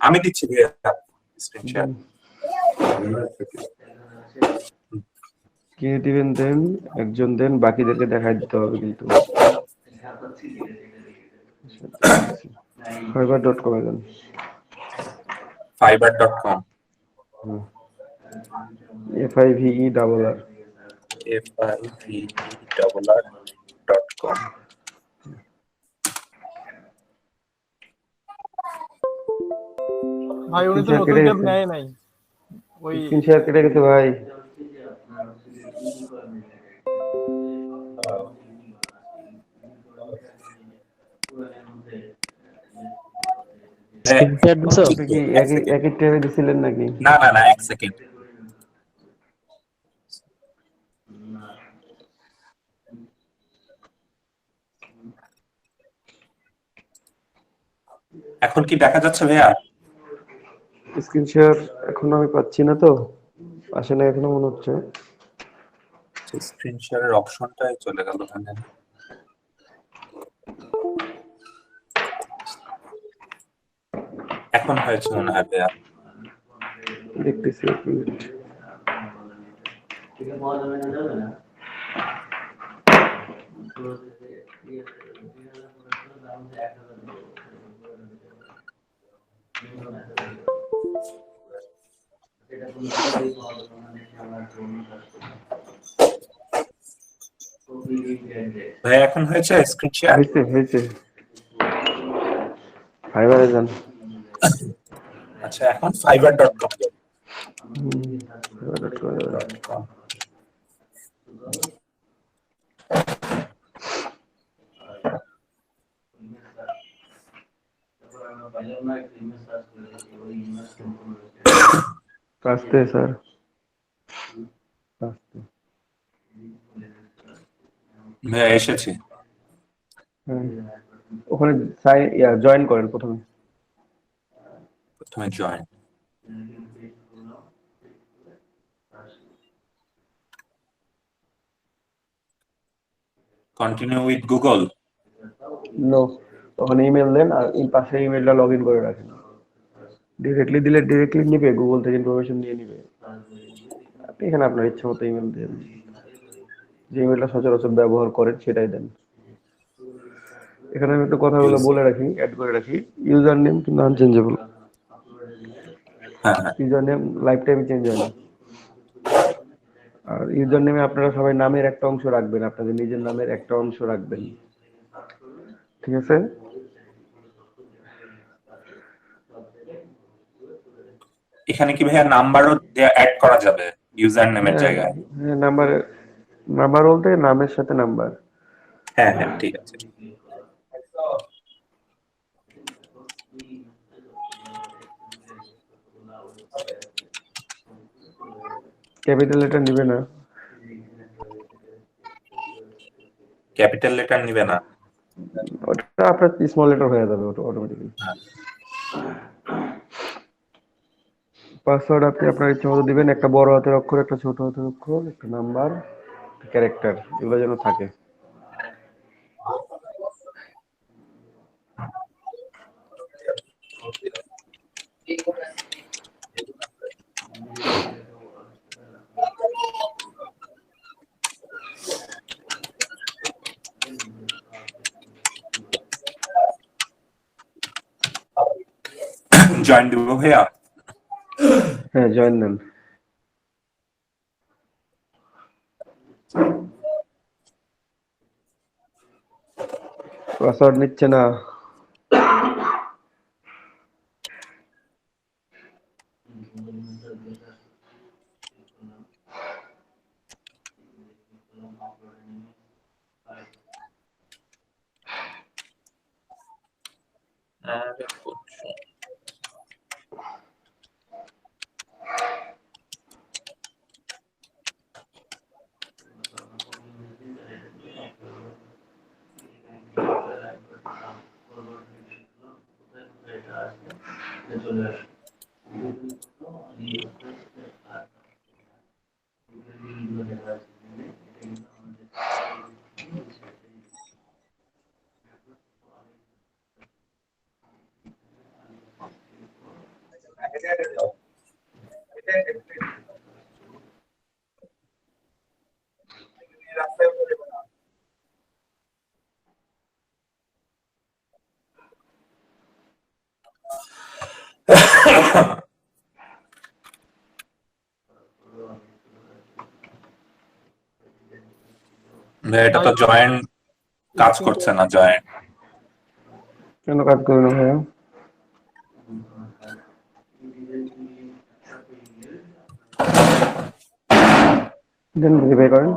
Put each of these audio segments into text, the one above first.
আমি দিচ্ছি ভাইয়া স্ক্রিন শেয়ার। কে দিবেন দেন, একজন দেন, বাকিদেরকে দেখাই দিতে হবে কিন্তু। fiverr.com এ দেন। fiverr.com FIVERR FIVERR.com ভাই উনি তো নতুন ট্যাব নেয় নাই, ওই স্ক্রিন শেয়ার কেটে গেছে ভাই। আপনি কি একই ট্যাবে দিছিলেন নাকি? না না না, এক সেকেন্ড। এখন কি দেখা যাচ্ছে ভাইয়া? স্ক্রিন শেয়ার এখন আমি পাচ্ছি না, তো আসে না এখনো মনে হচ্ছে। স্ক্রিন শেয়ারের অপশনটাই চলে গেল এখানে। এখন হয়েছে মনে হয় ভাইয়া। দেখতেছি এক মিনিট। ভাইয়া এখন হয়েছে স্ক্রিন শেয়ার? হয়েছে। ফাইবারে যান। আচ্ছা, এখন fiverr.com fiverr.com আসতে স্যার, আসতে। ভাইয়া এসেছে। ওখানে জয়েন করেন প্রথমে। Join. Continue with Google. No, ওখানে ইমেল দেন আর পাশে ইমেলটা লগ ইন করে রাখেন। ডিরেক্টলি দিলে ডিরেক্টলি নিবে, গুগল থেকে ইনফরমেশন নিয়ে নিবে। আপনি এখানে আপনার ইচ্ছা মতো ইমেল দেন, যে ইমেলটা সচরাচর ব্যবহার করেন সেটাই দেন। এখানে আমি একটু কথাগুলো বলে রাখি, অ্যাড করে রাখি। ইউজার নেম কিন্তু unchangeable. User name life time change হয় না। আর ইউজার নেমে আপনারা সবাই নামের একটা অংশ রাখবেন, আপনাদের নিজের নামের একটা অংশ রাখবেন, ঠিক আছে? এখানে কি ভাইয়া নাম্বারও অ্যাড করা যাবে ইউজার নেমের জায়গায়? হ্যাঁ, নাম্বার বলতে নামের সাথে নাম্বার। হ্যাঁ হ্যাঁ, ঠিক আছে। ক্যাপিটাল লেটার নিবে না। ক্যাপিটাল লেটার নিবে না? ওটা আপনার স্মল লেটার হয়ে যাবে ওটা অটোমেটিক্যালি। পাসওয়ার্ড আপনি আপনার ইচ্ছা মতো দিবেন, একটা বড় হাতের অক্ষর, একটা ছোট হাতের অক্ষর, একটা নাম্বার, ক্যারেক্টার, এগুলো যেন থাকে। জয়েন দিব ভাইয়া? হ্যাঁ, জয়েন দেন। পাসওয়ার্ড নিচ্ছে না। এটা তো জয়েন্ট কাজ করছে না, জয়েন্ট। কেন কাজ করবে না ভাইয়া? দেন ভেরিফাই করেন।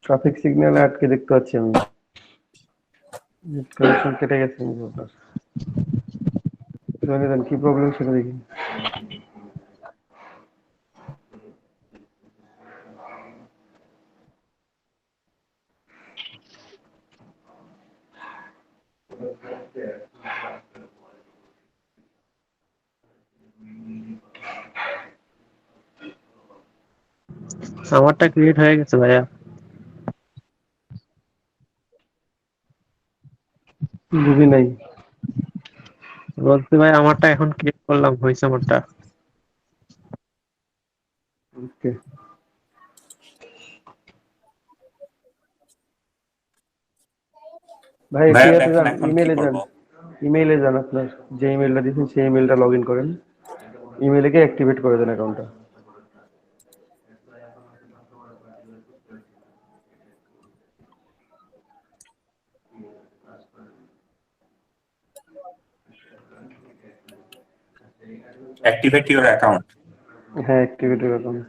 ট্রাফিক সিগন্যালে আটকে দেখতে পাচ্ছি আমি। নেট কানেকশন কেটে গেছে আপনার। জয়েন দেন, কি প্রবলেম সেটা দেখি। আমারটা ক্রিয়েট হয়ে গেছে ভাইয়া। বুঝি নাই। বলছি ভাই আমারটা এখন ক্রিয়েট করলাম, হয়েছে আমারটা। ওকে ভাই, ভাইয়া ইয়াতে দেখেন যান, এখন কি ইমেইলে যান। করব। ইমেইলে যান, আপনার যে ইমেইলটা দিয়েছেন সেই ইমেইলটা লগ ইন করেন। ইমেইলে গিয়ে অ্যাক্টিভেট করে দেন অ্যাকাউন্টটা। Activate your account. হ্যাঁ, অ্যাক্টিভেট ইউর অ্যাকাউন্ট।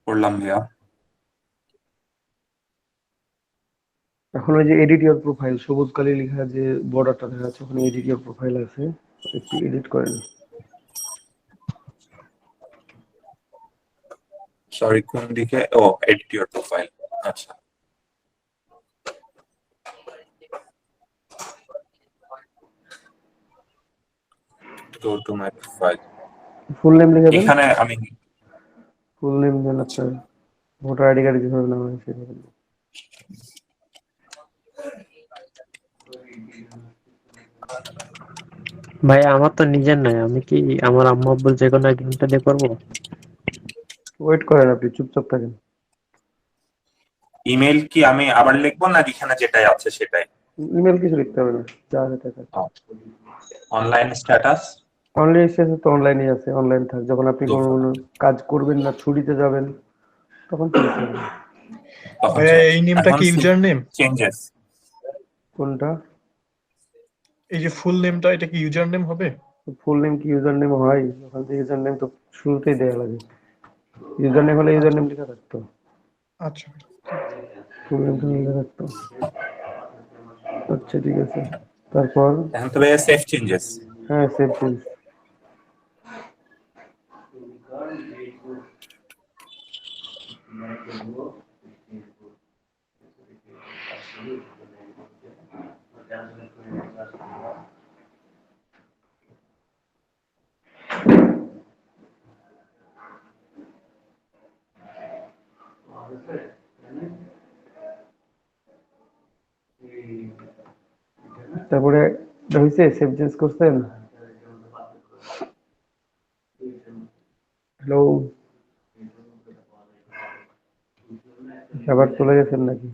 করলাম ভাইয়া। এখন ওই যে এডিট ইউর প্রোফাইল, সবুজ কালি লেখা যে বর্ডারটা দেখা যাচ্ছে, ওখানে এডিট ইউর প্রোফাইল আছে, একটু এডিট করেন। সরি, কোন দিকে? ও, এডিট ইউর প্রোফাইল। আচ্ছা, go to my profile. Full name লিখে দেন। এখানে আমি ফুল নেম দেন আপনার, ভোটার আইডি কার্ডে যেভাবে নাম আছে সেভাবে। ভাই আমার তো নিজের নাই, আমি কি আমার আম্মু আব্বুর যে কোনো একজনটা দিয়ে করবো? ওয়েট করেন, আপনি চুপচাপ থাকেন। ইমেল কি আমি আবার লিখবো, না এখানে যেটাই আছে সেটাই? ইমেল কিছু লিখতে হবে না, যা আছে তাই থাক। Online status. অনলাইন শেষে তো অনলাইনে আছে, অনলাইন থাক। যখন আপনি কোনো তখন কোনো কাজ করবেন না, ছুটিতে যাবেন, তখন চেঞ্জ করবেন। ভাইয়া চেঞ্জ। এই নেমটা এখন কি ইউজার নেম? চেঞ্জেস। কোনটা? এই যে ফুল নেমটা, এটা কি ইউজার নেম হবে? ফুল নেম কি ইউজার নেম হয়? ওখান থেকে ইউজার নেম তো শুরুতেই দেওয়া লাগে। ইউজার নেম হলে ইউজার আচ্ছা নেম লেখা থাকতো, আচ্ছা, ঠিক আছে। ফুল নেম তো লেখা থাকতো। আচ্ছা ঠিক আছে, তারপর? এখন তো ভাইয়া সেভ চেঞ্জেস। হ্যাঁ, সেভ চেঞ্জ। তারপরে হয়েছে, সেভ চেঞ্জ করছেন? হ্যালো, আবার চলে গেছেন নাকি?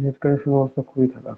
নেট কানেকশন অবস্থা খুবই খারাপ।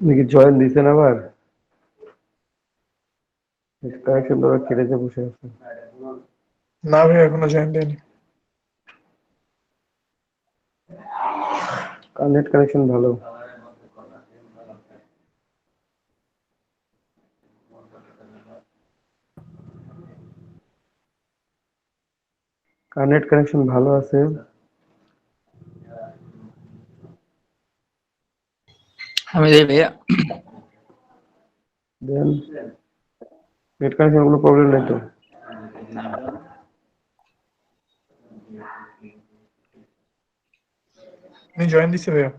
দেখি জয়েন দিছেন আবার, কানেকশন ধরে কেটেছে বসে আছে। না ভাই এখনো জয়েন দেয়নি। নেট কানেকশন ভালো। নেট কানেকশন ভালো আছে। আমি দেই ভাইয়া। দেন নেট কানেকশন কোনো প্রবলেম নাই তো? আমি জয়েন দিছি ভাইয়া।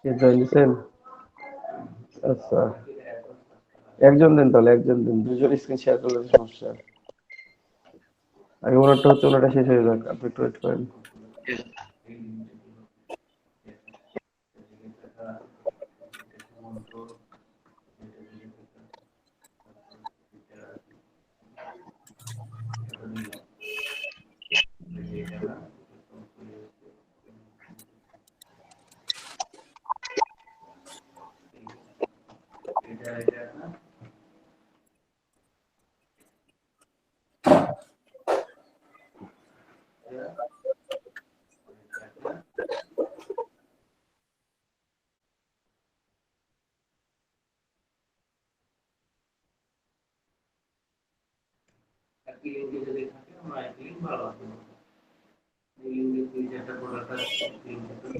কে জয়েন দিছেন? আচ্ছা, একজন দেন তাহলে, একজন দেন, দুজন স্ক্রিন শেয়ার করলে তো সমস্যা। আগে ওনারটা হচ্ছে, ওনারটা শেষ হয়ে যাক, আপনি একটু ওয়েট করেন।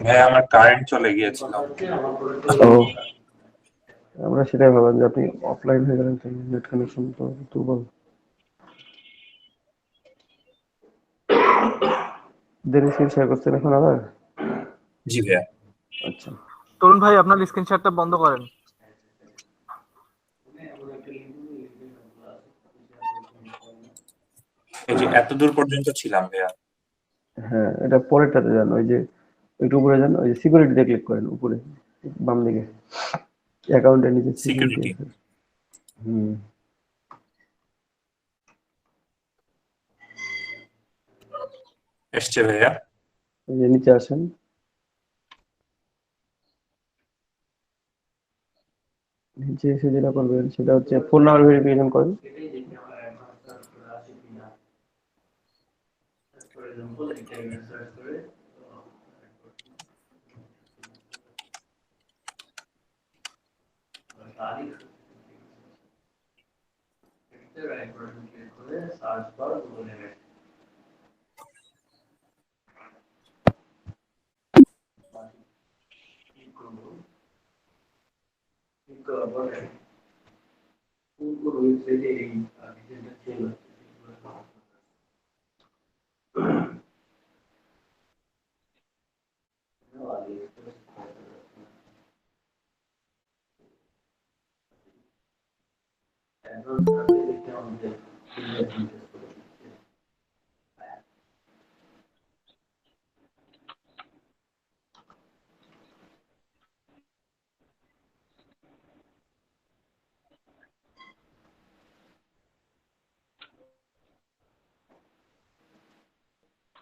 ভাই আমার কারেন্ট চলে গিয়েছিল। ও, আমরা সেটাই ভাবলাম যে আপনি অফলাইন হয়ে গেলেন, নেট কানেকশন তো দুর্বল। দেরি স্ক্রিন শেয়ার করছেন এখন আবার? জি ভাইয়া। আচ্ছা, তরুণ ভাই আপনার স্ক্রিন শেয়ারটা বন্ধ করেন। এই যে এত দূর পর্যন্ত ছিলাম ভাইয়া। হ্যাঁ, এটা পরেরটাতে যান, ওই যে একটু উপরে যান, ওই যে সিকিউরিটিতে ক্লিক করেন, উপরে বাম দিকে অ্যাকাউন্টের নিচে সিকিউরিটি সিকিউরিটি আছে। হুম, এসছে ভাইয়া। এই যে নিচে আসেন, নিচে এসে যেটা করবেন সেটা হচ্ছে ফোন নাম্বার ভেরিফিকেশন করেন।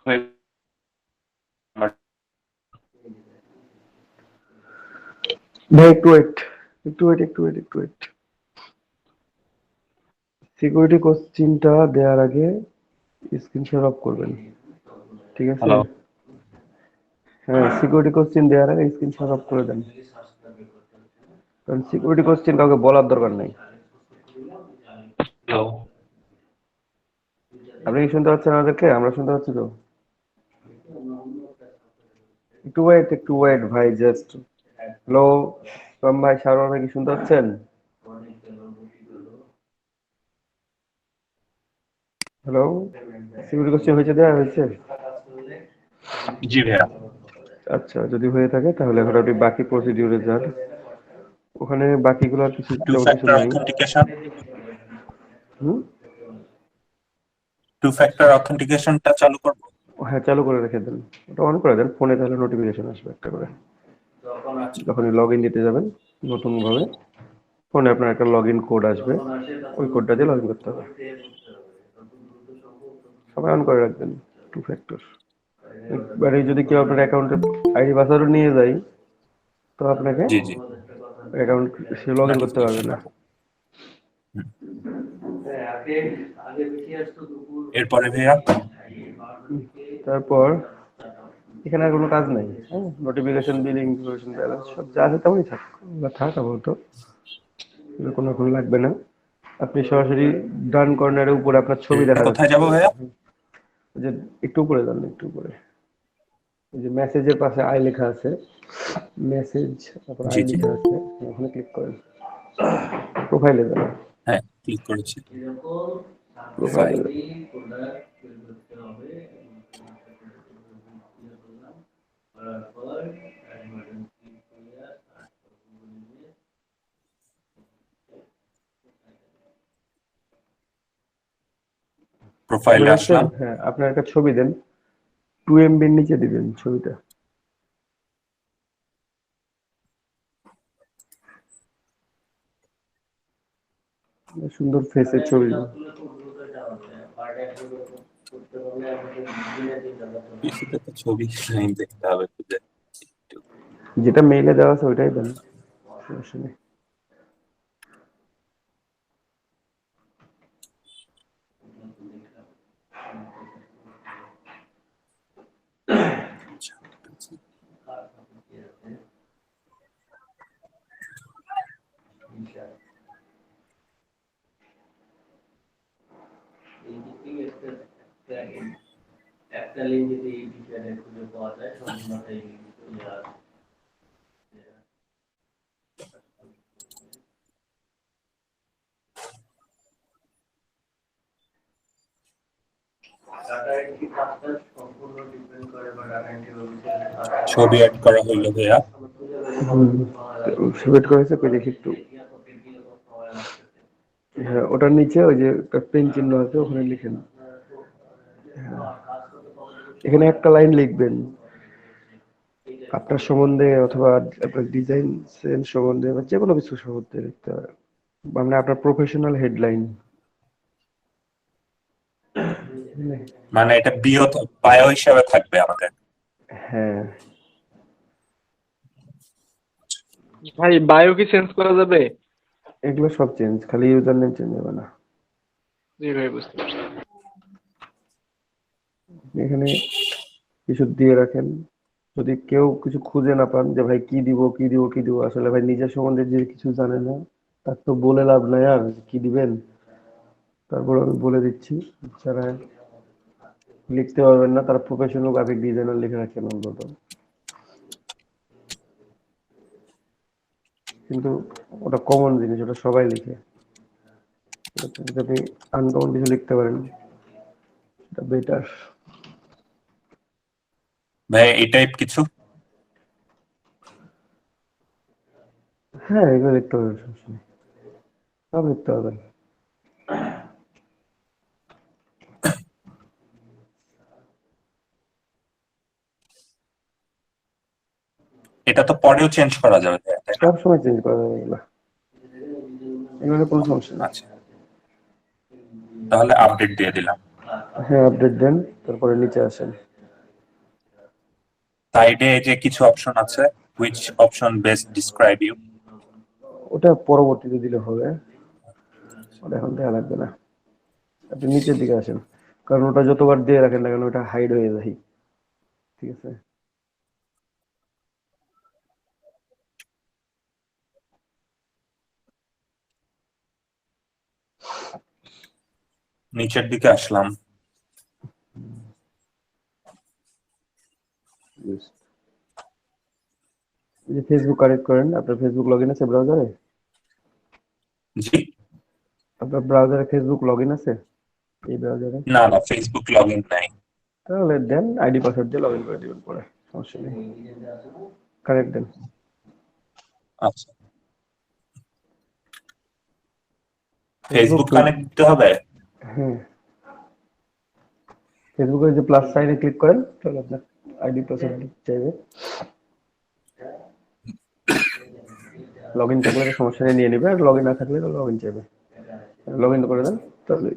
ভাই একটু ওয়েট, একটু ওয়েট, একটু ওয়েট, একটু ওয়েট। সিকিউরিটি কোশ্চেনটা দেওয়ার আগে স্ক্রিনশট অফ করবেন, ঠিক আছে? হ্যালো হ্যাঁ, সিকিউরিটি কোশ্চেন দেওয়ার আগে স্ক্রিনশট অফ করে দেন, কারণ সিকিউরিটি কোশ্চেন কাউকে বলার দরকার নাই। হ্যালো আপনি কি শুনতে পাচ্ছেন আমাদেরকে? আমরা শুনতে পাচ্ছি তো? একটু ওয়েট ভাই, জাস্ট। হ্যালো সোম ভাই, শাহরুখ ভাই, কি শুনতে পাচ্ছেন? হ্যালো, সিকিউরিটি কোশ্চেন দেওয়া হয়েছে? জি ভাইয়া আচ্ছা, যদি হয়ে থাকে তাহলে এখন আপনি বাকি প্রসিডিউরে যান। ওখানে বাকিগুলো আর কিছু টু তেমন কিছু ফ্যাক্টর নাই। অথেন্টিকেশন হুম, অথেন্টিকেশনটা চালু করব। হ্যাঁ, চালু করে রেখে দেন, ওটা অন করে দেন ফোনে, তাহলে নোটিফিকেশন আসবে একটা করে। যখনই লগ ইন দিতে যাবেন নতুন ভাবে, ফোনে আপনার একটা লগ ইন কোড আসবে, ওই কোডটা দিয়ে লগ ইন করতে হবে। সবাই অন করে রাখবেন টু ফ্যাক্টর। এবারে যদি কেউ আপনার অ্যাকাউন্টের আইডি পাসওয়ার্ড নিয়ে যায়, তো আপনাকে জি জি অ্যাকাউন্ট সে লগ ইন করতে পারবে নোটিফিকেশন না। এরপরে ভাইয়া তারপর এখানে আর কোনো কাজ নাই। হ্যাঁ, নোটিফিকেশন, বিলিং, ইনফরমেশন, ব্যালেন্স সব যা আছে তেমনই থাক, ওগুলো থাক আপাতত, এগুলো কোনো এখন লাগবে না। আপনি সরাসরি ডান কর্নারের উপরে আপনার ছবি দেখা কোথায় যাচ্ছে, যাব ভাইয়া? ওই যে একটু উপরে যান, একটু উপরে, ওই যে মেসেজের পাশে আই লেখা আছে, মেসেজ, তারপর জি আই জি লেখা আছে, ওখানে ক্লিক করেন, প্রোফাইলে যান, হ্যাঁ ক্লিক করেছি। প্রোফাইলে। প্রোফাইল প্রোফাইলে আসলাম। হ্যাঁ, আপনার একটা ছবি দেন, 2 MB নিচে দিবেন ছবিটা, সুন্দর ফেসের ছবি দিন। পিসিতে তো ছবি নাই, দেখতে হবে খুঁজে। যেটা মেইলে দেওয়া আছে ওইটাই দেন, সমস্যা নেই। আচ্ছা, ছবি অ্যাড করা হইলো ভাইয়া। সিলেক্ট করেছে, কই দেখি একটু। হ্যাঁ, ওটার নিচে ওই যে একটা পেন চিহ্ন আছে, ওখানে লিখেন। এখানে একটা লাইন লিখবেন আপনার সম্বন্ধে, অথবা আপনার ডিজাইন সেন্স সম্বন্ধে, বা যে কোনো কিছু সম্বন্ধে লিখতে হবে, মানে আপনার প্রফেশনাল হেডলাইন। মানে এটা বায়ো হিসাবে থাকবে আমাদের। হ্যাঁ, ভাই বায়ো কি চেঞ্জ করা যাবে? এগুলো সব চেঞ্জ, খালি ইউজার নেম চেঞ্জ হবে না। জি ভাই, বুঝতে পারছি। এখানে কিছু দিয়ে রাখেন, যদি কেউ কিছু খুঁজে না পান যে ভাই কি দিব কি দিব কি দিব, আসলে ভাই নিজের সম্বন্ধে যে কিছু জানে না, তার তো বলে লাভ নাই আর, কি দিবেন। তারপর আমি বলে দিচ্ছি, যারা লিখতে পারবেন না তারা প্রফেশনাল গ্রাফিক ডিজাইনার লিখে রাখেন অন্তত। কিন্তু ওটা কমন জিনিস, ওটা সবাই লিখে। যদি আপনি আনকমন কিছু লিখতে পারেন, এটা বেটার। ভাই এই টাইপ কিছু। হ্যাঁ, এগুলো লিখতে পারবেন, সমস্যা নেই, সব লিখতে পারবেন। এটা তো পরেও চেঞ্জ করা যাবে ভাইয়া, তাই না? সব সময় চেঞ্জ করা যাবে এগুলো, এগুলো কোনো সমস্যা নেই। আচ্ছা, তাহলে আপডেট দিয়ে দিলাম। হ্যাঁ, আপডেট দেন, তারপরে নিচে আসেন। সাইডে যে কিছু অপশন আছে, which option best describe you? ওটা পরবর্তীতে দিলে হবে, ওটা এখন দেওয়া লাগবে না। আপনি নিচের দিকে আসেন, কারণ ওটা যতবার দিয়ে রাখেন না কেন ওটা হাইড হয়ে যায়। ঠিক আছে, নিচের দিকে আসলাম। এই যে ফেসবুক কানেক্ট করেন, আপনার ফেসবুক লগ ইন আছে ব্রাউজারে? জি, আপনার ব্রাউজারে ফেসবুক লগ ইন আছে এই ব্রাউজারে? না না, ফেসবুক লগ ইন নাই। তাহলে দেন আইডি পাসওয়ার্ড দিয়ে লগ ইন করে দিবেন, পরে সমস্যা নেই। কানেক্ট দেন। আচ্ছা, ফেসবুক ফেসবুক কানেক্ট দিতে হবে। হ্যাঁ, ফেসবুকের যে প্লাস সাইনে ক্লিক করেন, তাহলে আপনার আইডি পাসওয়ার্ড চাইবে। লগ ইন থাকলে তো সমস্যা নেই, নিয়ে নেবে, আর লগ ইন না থাকলে তো লগ ইন চাইবে। লগ ইন করে দেন তাহলে।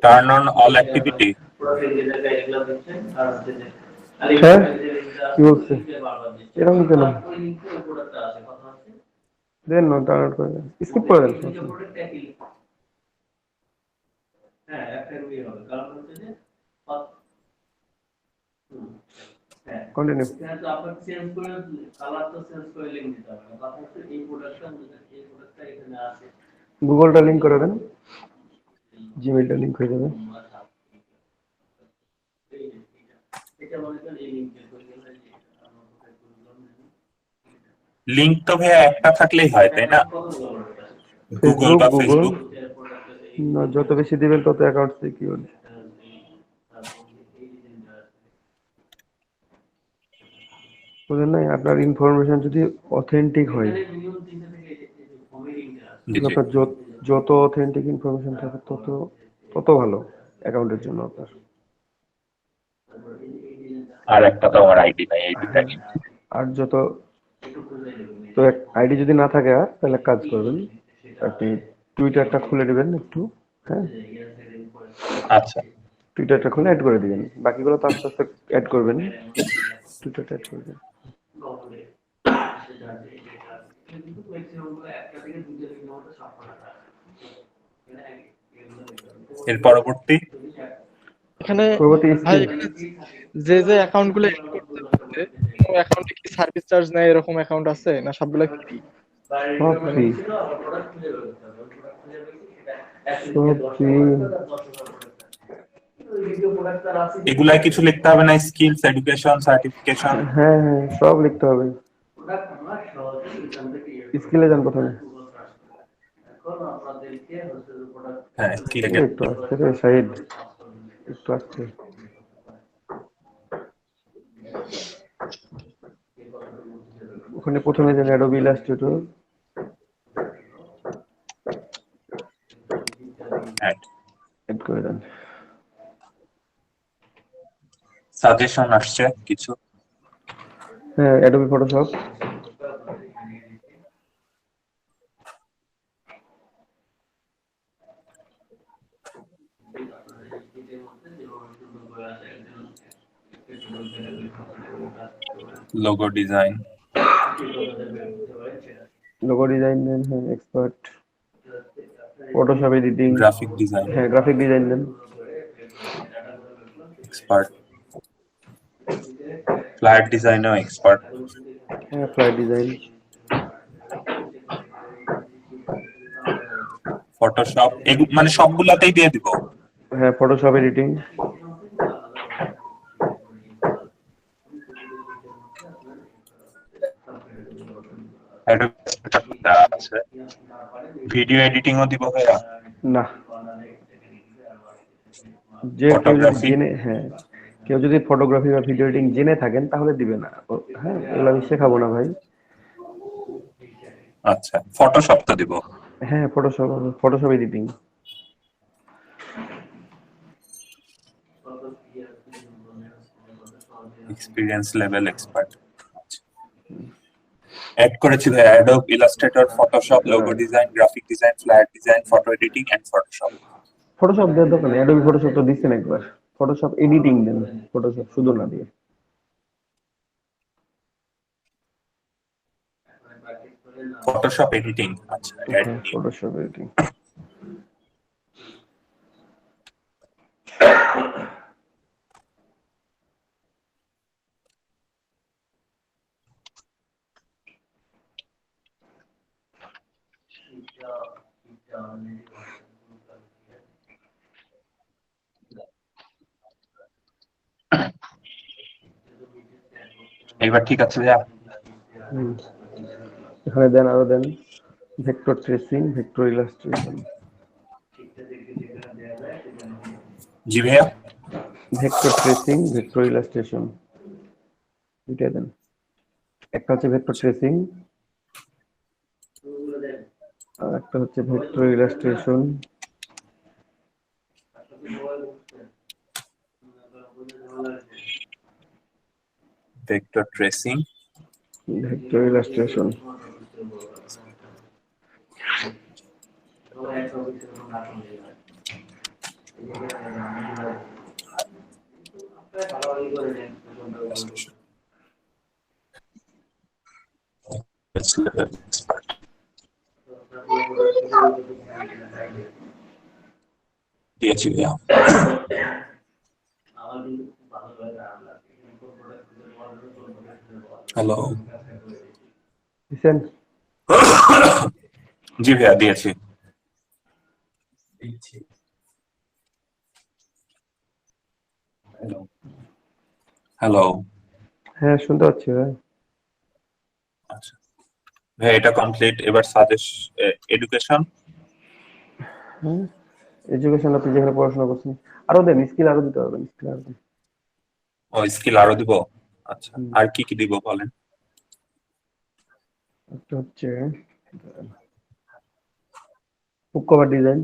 Turn on all activity. হ্যাঁ, কি বলছে? এরকম কেন? দেন না, ডাউনলোড করে দেন, স্কিপ করে দেন, সমস্যা নেই। কন্টিনিউ। গুগলটা লিংক করে দেন, জিমেইলটা লিংক হয়ে যাবে। লিংক তো ভাইয়া একটা থাকলেই হয়, তাই না? গুগল ফেসবুক, বা গুগল ফেসবুক। না, যত বেশি দিবেন তত অ্যাকাউন্ট সিকিউর। বুঝলেন না, আপনার ইনফরমেশন যদি অথেন্টিক হয়, জি জি। আপনার যত অথেন্টিক ইনফরমেশন থাকে তত তত ভালো অ্যাকাউন্টের জন্য আপনার। আর একটা তো আমার আইডি নাই, এই দুটা নিয়ে। আর যত, তো আইডি যদি না থাকে আর তাহলে এক কাজ করবেন, আপনি টুইটারটা খুলে নেবেন একটু। হ্যাঁ, আচ্ছা, টুইটারটা খুলে অ্যাড করে দিবেন, বাকিগুলো তো আস্তে আস্তে অ্যাড করবেন, টুইটারটা অ্যাড করবেন। এর পরবর্তী। এখানে পরবর্তী ভাই, স্কিল। এখানে যে অ্যাকাউন্ট গুলো এড করতে হচ্ছে, কোনো অ্যাকাউন্টে কি সার্ভিস চার্জ নেয় এরকম অ্যাকাউন্ট আছে, না সবগুলা ফ্রি? সব ফ্রি, সব ফ্রি। এগুলাই কিছু লিখতে হবে না? Skills, education, certification. হ্যাঁ হ্যাঁ, সব লিখতে হবে। স্কিলে যান প্রথমে। হ্যাঁ, স্কিলে গেলে। একটু আসতে রে সাইড, একটু আসতে। ওখানে প্রথমে যান অ্যাডোবি ইলাস্ট্রেটর। অ্যাড করে দেন। সাজেশন আসছে কিছু। হ্যাঁ, Adobe Photoshop. Logo design, logo design দেন, হ্যাঁ expert. Photoshop editing, graphic design হ্যাঁ গ্রাফিক ডিজাইন দেন। এক্সপার্ট, ফ্ল্যাট ডিজাইনও এক্সপার্ট, হ্যাঁ ফ্লাইট ডিজাইন, ফটোশপ, মানে সবগুলাতেই দিয়ে দিব। হ্যাঁ ফটোশপ এডিটিং, আছে ভিডিও এডিটিংও দিব ভাইয়া। না যে কেউ যদি ফটোগ্রাফি, জেনে, হ্যাঁ কেউ যদি ফটোগ্রাফি বা ভিডিও এডিটিং জেনে থাকেন তাহলে দিবে না। হ্যাঁ এগুলো আমি শেখাবো না ভাই। আচ্ছা ফটোশপ তো দিব। হ্যাঁ Photoshop, Photoshop editing, experience level expert add করেছি ভাই। Adobe Illustrator, Photoshop, logo design, graphic design, flat design, photo editing and Photoshop. Photoshop দেওয়ার দরকার নেই, অ্যাডোবি ফটোশপ তো দিচ্ছেন একবার। ফটোশপ এডিটিং দেন, ফটোশপ শুধু না দিয়ে। ফটোশপ এডিটিং, আচ্ছা হ্যাঁ ফটোশপ এডিটিং। এবার ঠিক আছে ভাইয়া। এখানে দেন, আরো দেন ভেক্টর ট্রেসিং, ভেক্টর ইলাস্ট্রেশন। জি ভাইয়া। ভেক্টর ট্রেসিং, ভেক্টর ইলাস্ট্রেশন, এটা দেন। একটা হচ্ছে ভেক্টর ট্রেসিং, আর একটা হচ্ছে vector illustration. Vector tracing, vector illustration. দিয়েছি ভাইয়া। হ্যালো, দিছেন? জি ভাইয়া দিয়েছি। হ্যালো, হ্যাঁ শুনতে পাচ্ছি ভাই। আচ্ছা ভাই এটা কমপ্লিট। এবার সাজেস্ট এডুকেশন। হ্যাঁ এডুকেশন আপনি যেখানে পড়াশোনা করছেন আরো দেন, স্কিল আরো দিতে পারবেন, স্কিল আরো দেন। ও স্কিল আরো দিব। আচ্ছা আর কি কি দিব বলেন। একটা হচ্ছে book cover design,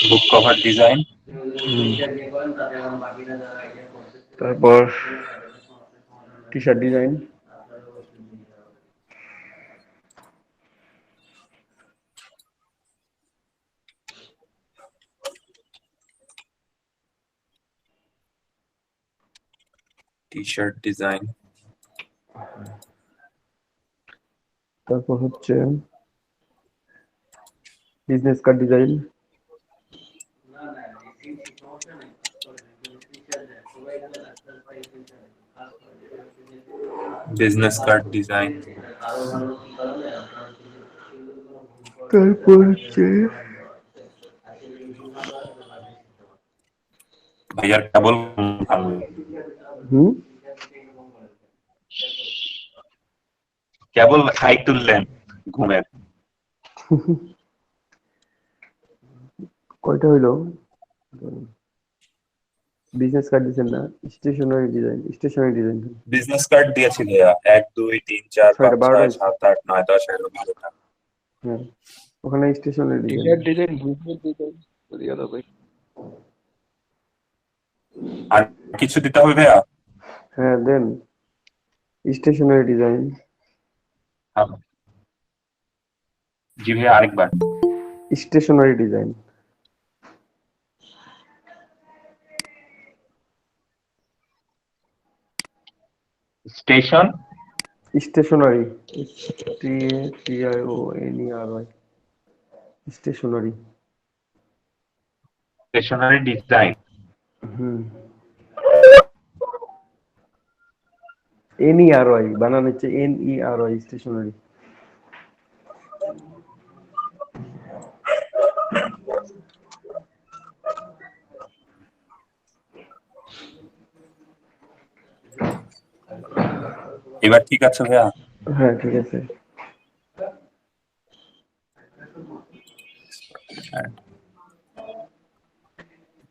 book cover design, তারপর T shirt design, T shirt design, তারপর হচ্ছে business card design, business card design, তারপর হচ্ছে ভাইয়ার কেবল কেবল হাই তুললেন ঘুমের। কয়টা হইলো? বিজনেস কার্ড দিচ্ছেন না, stationery design, stationery design business card দিয়েছি ভাইয়া 1 2 3 4 5 ছয়টা, 6 7 8 9 10 11 12টা। হ্যাঁ, ওখানে stationery design. Inner design, visual design দিয়ে দাও ভাই। আর কিছু দিতে হবে ভাইয়া? হ্যাঁ দেন, স্টেশনারি ডিজাইন। জি ভাইয়া, আরেকবার। Stationery design. Station stationery, STATIONERY, stationery. Stationery design. হুম, NERY বানান হচ্ছে NERY, স্টেশনারি। এবার ঠিক আছে ভাইয়া? হ্যাঁ ঠিক আছে।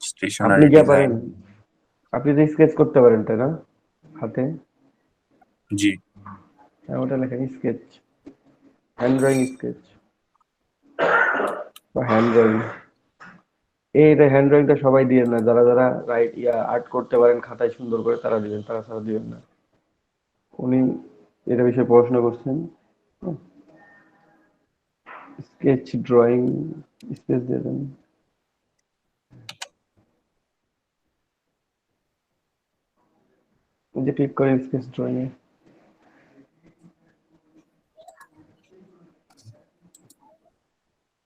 আপনি স্টেশনারি কি ডিজাইন। পারেন? আপনি তো স্কেচ করতে পারেন তাই না হাতে? জি। হ্যাঁ, ওটা লেখেন স্কেচ, হ্যান্ড ড্রয়িং স্কেচ বা হ্যান্ড ড্রয়িং। এইটা হ্যান্ড ড্রয়িংটা সবাই দিবেন না, যারা যারা রাইট আর্ট করতে পারেন খাতায় সুন্দর করে তারা দিবেন, তারা ছাড়া দিবেন না। উনি এটা বিষয়ে পড়াশোনা করছেন। স্কেচ ড্রয়িং, স্কেচ দিয়ে দেন। এই যে ক্লিক করেন স্কেচ ড্রয়িং এ।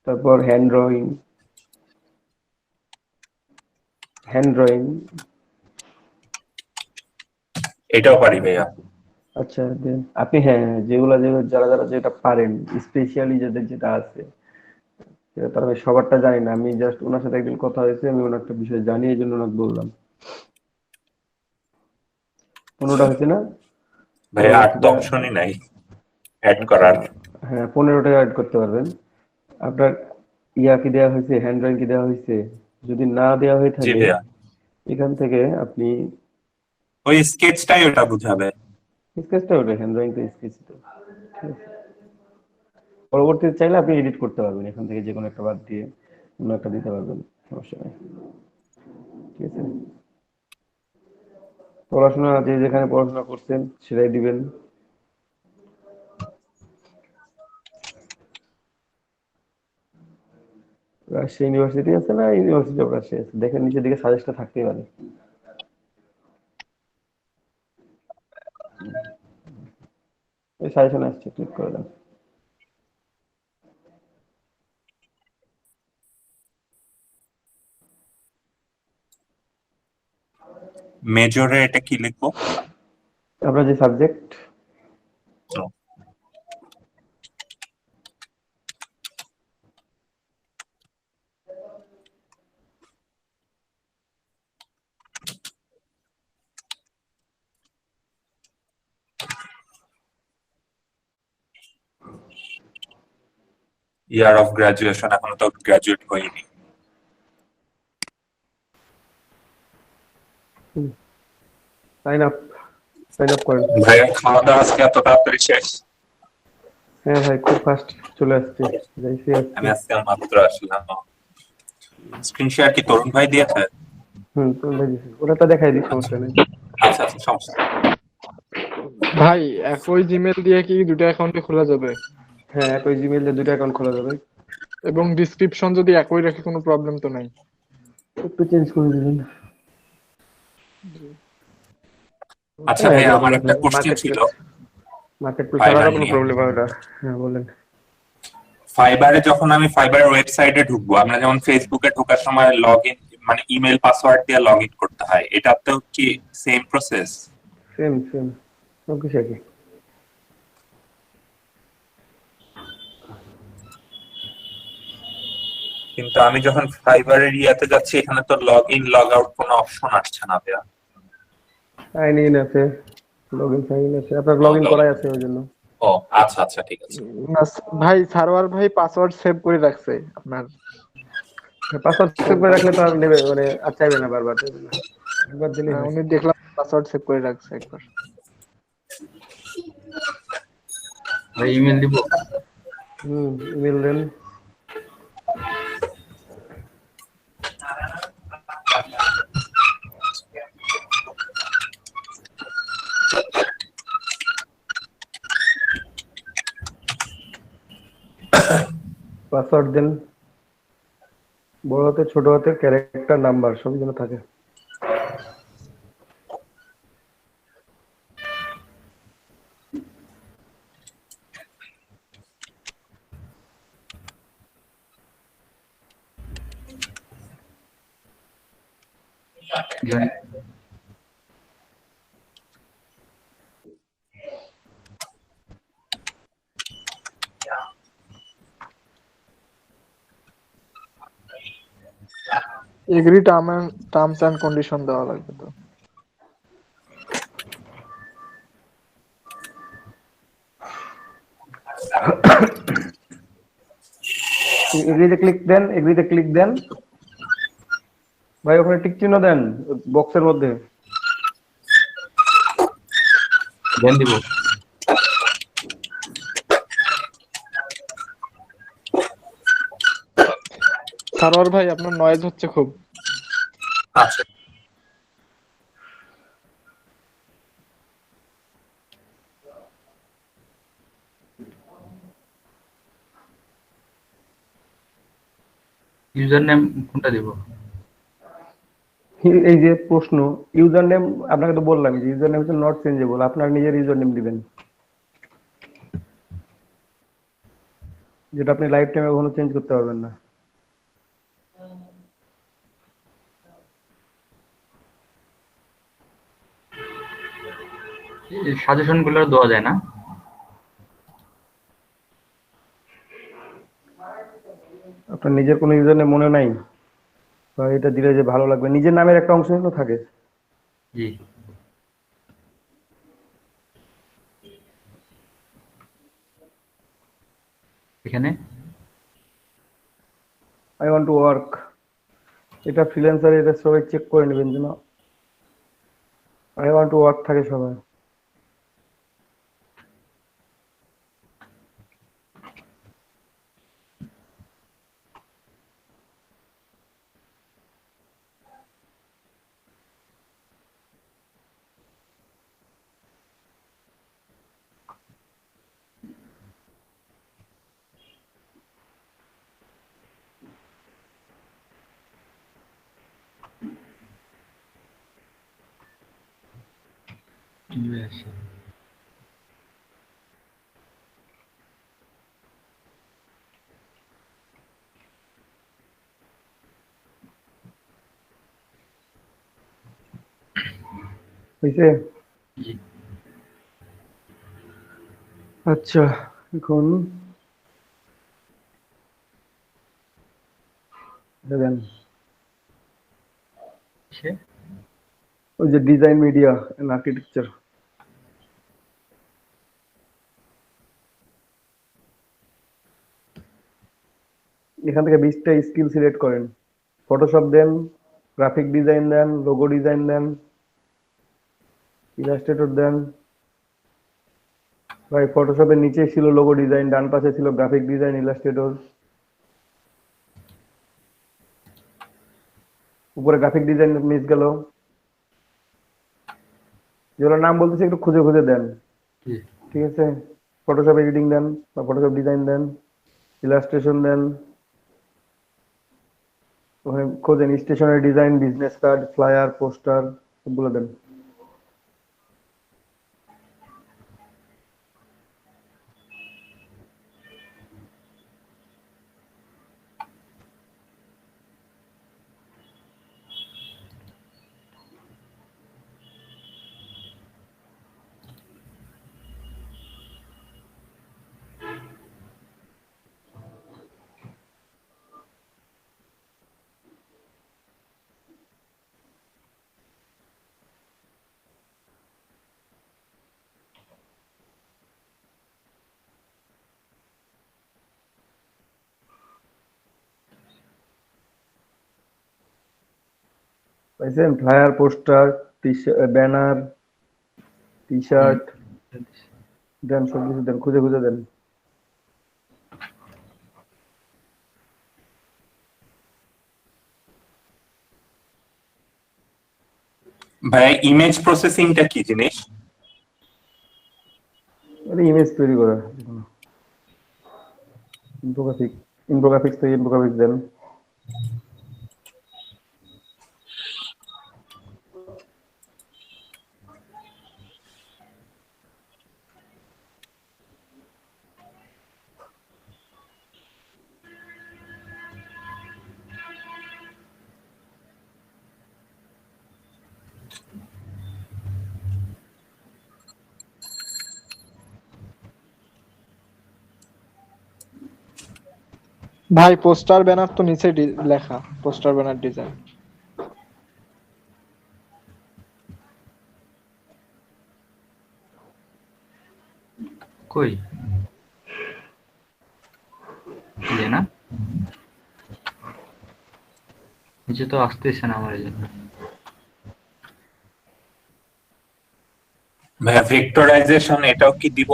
তারপর হ্যান্ড ড্রয়িং, হ্যান্ড ড্রয়িং। এটাও পারি ভাইয়া। আচ্ছা দেন আপনি, হ্যাঁ যেগুলা যেগুলো যারা যারা যেটা পারেন, স্পেশালি যাদের যেটা আছে সেটা তার আমি সবারটা জানি না। আমি জাস্ট ওনার সাথে একদিন কথা হয়েছে, আমি ওনার একটা বিষয় জানি, এই জন্য ওনাকে বললাম। 15টা হয়েছে না? ভাইয়া আর তো অপশনই নাই অ্যাড করার। হ্যাঁ 15টা অ্যাড করতে পারবেন। আপনার কি দেওয়া হয়েছে, হ্যান্ড ড্রয়িং কি দেওয়া হয়েছে? যদি না দেওয়া হয়ে জি থাকে ভাইয়া, এখান থেকে আপনি ওই স্কেচটাই ওটা বুঝাবে। স্কেচটা ওটা, হ্যান্ড ড্রয়িং তো স্কেচ তো, ঠিক আছে। পরবর্তীতে চাইলে আপনি এডিট করতে পারবেন, এখান থেকে যে কোনো একটা বাদ দিয়ে অন্য একটা দিতে পারবেন, সমস্যা নেই, ঠিক আছে। পড়াশোনা যে যেখানে পড়াশোনা করছেন সেটাই দিবেন। রাজশাহী ইউনিভার্সিটি আছে না, ইউনিভার্সিটি অফ রাজশাহী আছে, দেখেন নিচের দিকে সাজেস্টটা থাকতেই পারে। ওই সাজেশন আসছে, ক্লিক করে দেন। মেজরে এটা কি লিখবো? আপনার যে সাবজেক্ট, ইয়ার অফ গ্রাজুয়েশন, এখনো তো গ্রাজুয়েট হয়নি। সাইন আপ, সাইন আপ করেন। ভাইয়া খাওয়া দাওয়া আজকে এত তাড়াতাড়ি শেষ? হ্যাঁ ভাই খুব ফাস্ট চলে আসছে, যাইছি আমি আসছে। আজকে মাত্র আসলাম। স্ক্রিন শেয়ার কি তরুণ ভাই দিয়েছে? তো দিছি, ওটা তো দেখাই দিই, সমস্যা নেই। আচ্ছা আচ্ছা, সমস্যা নেই। ভাই একই জিমেল দিয়ে কি দুটো অ্যাকাউন্টে খোলা যাবে? হ্যাঁ একই জিমেইল দিয়ে দুটো অ্যাকাউন্ট খোলা যাবে। এবং ডিসক্রিপশন যদি একই রাখে কোনো প্রবলেম তো নাই? একটু চেঞ্জ করে দিবেন। আচ্ছা ভাইয়া, আমার একটা কোশ্চেন ছিল মার্কেট প্লেস ফাইবার আলাদা কোনো নিয়ে। প্রবলেম হবে না। হ্যাঁ বলেন। ফাইবারে যখন আমি ফাইবারের ওয়েবসাইটে ঢুকবো, আমরা যেমন ফেসবুকে ঢোকার সময় লগ ইন মানে ইমেল পাসওয়ার্ড দিয়ে লগ ইন করতে হয়, এটাতেও কি সেম প্রসেস? সেম সেম, সব কিছু একই। কিন্তু আমি যখন ফাইবারের ইয়াতে যাচ্ছি, এখানে তো লগ ইন লগ আউট কোনো অপশন আসছে না ভাইয়া। সাইন ইন আছে, লগইন সাইন ইন আছে, আপনার লগইন করাই আছে ওই জন্য। ও আচ্ছা আচ্ছা, ঠিক আছে। না, ভাই সার্ভার ভাই পাসওয়ার্ড সেভ করে রাখছে আপনার। পাসওয়ার্ড সেভ করে রাখলে তো আর নেবে, মানে আর চাইবে না, বারবার চাইবে না, একবার দিলেই হয়। উনি দেখলাম পাসওয়ার্ড সেভ করে রাখছে একবার। ভাই ইমেল দিব? ইমেল দেন। পাসওয়ার্ড দেন, বড় হাতে ছোট হাতের ক্যারেক্টার নাম্বার সবই যেন থাকে। এগ্রি টার্মস এন্ড কন্ডিশন দেওয়া লাগবে তো। এগ্রিতে ক্লিক দেন, এগ্রিতে ক্লিক দেন ভাই, ওখানে টিক চিহ্ন দেন বক্সের মধ্যে। দেন দিব। সারোয়ার ভাই আপনার নয়েজ হচ্ছে খুব। আচ্ছা, ইউজার নেম কোনটা দিব? এই যে প্রশ্ন, ইউজার নেম আপনাকে তো বললাম যে ইউজার নেম হচ্ছে নট চেঞ্জেবল, আপনার নিজের ইউজার নেম দিবেন, যেটা আপনি লাইফ টাইমে কখনো চেঞ্জ করতে পারবেন না। সাজেশন গুলো দেওয়া যায় না? আপনার নিজের কোনো ইউজার নেম মনে নাই, বা এটা দিলে যে ভালো লাগবে, নিজের নামের একটা অংশ কিন্তু থাকে। জি। এখানে আই ওয়ান্ট টু ওয়ার্ক, এটা ফ্রিল্যান্সার, এটা সবাই চেক করে নেবেন যেন আই ওয়ান্ট টু ওয়ার্ক থাকে সবাই। ইউএস হয়েছে? জি। আচ্ছা, এখন দেবেন সে ওই যে ডিজাইন মিডিয়া এন্ড আর্কিটেকচার, এখান থেকে 20টা স্কিল সিলেক্ট করেন। ফটোশপ দেন, গ্রাফিক ডিজাইন দেন, লোগো ডিজাইন দেন, ইলাস্ট্রেটর দেন। ভাই ফটোশপের নিচে ছিল লোগো ডিজাইন, ডান পাশে ছিল গ্রাফিক ডিজাইন, ইলাস্ট্রেটর, উপরে গ্রাফিক ডিজাইন মিস গেল। যেগুলো নাম বলতেছি একটু খুঁজে খুঁজে দেন, জি। ঠিক আছে? ফটোশপ এডিটিং দেন বা ফটোশপ ডিজাইন দেন, ইলাস্ট্রেশন দেন, ওখানে খোঁজেন stationery design, business card, flyer, poster, সবগুলো দেন। পাইছেন? Flyer, poster, banner, T shirt দেন, সব কিছু দেন, খুঁজে খুঁজে দেন। ভাইয়া ইমেজ প্রসেসিংটা কি জিনিস? এটা ইমেজ তৈরি করা, ইনফোগ্রাফিক্স থেকে ইনফোগ্রাফিক্স দেন। ভাই পোস্টার ব্যানার তো নিচে লেখা পোস্টার ব্যানার ডিজাইন। কই ইয়ে না, নিচে তো আসতেছে না আমার জন্য। ভাইয়া ভেক্টরাইজেশন এটাও কি দিব?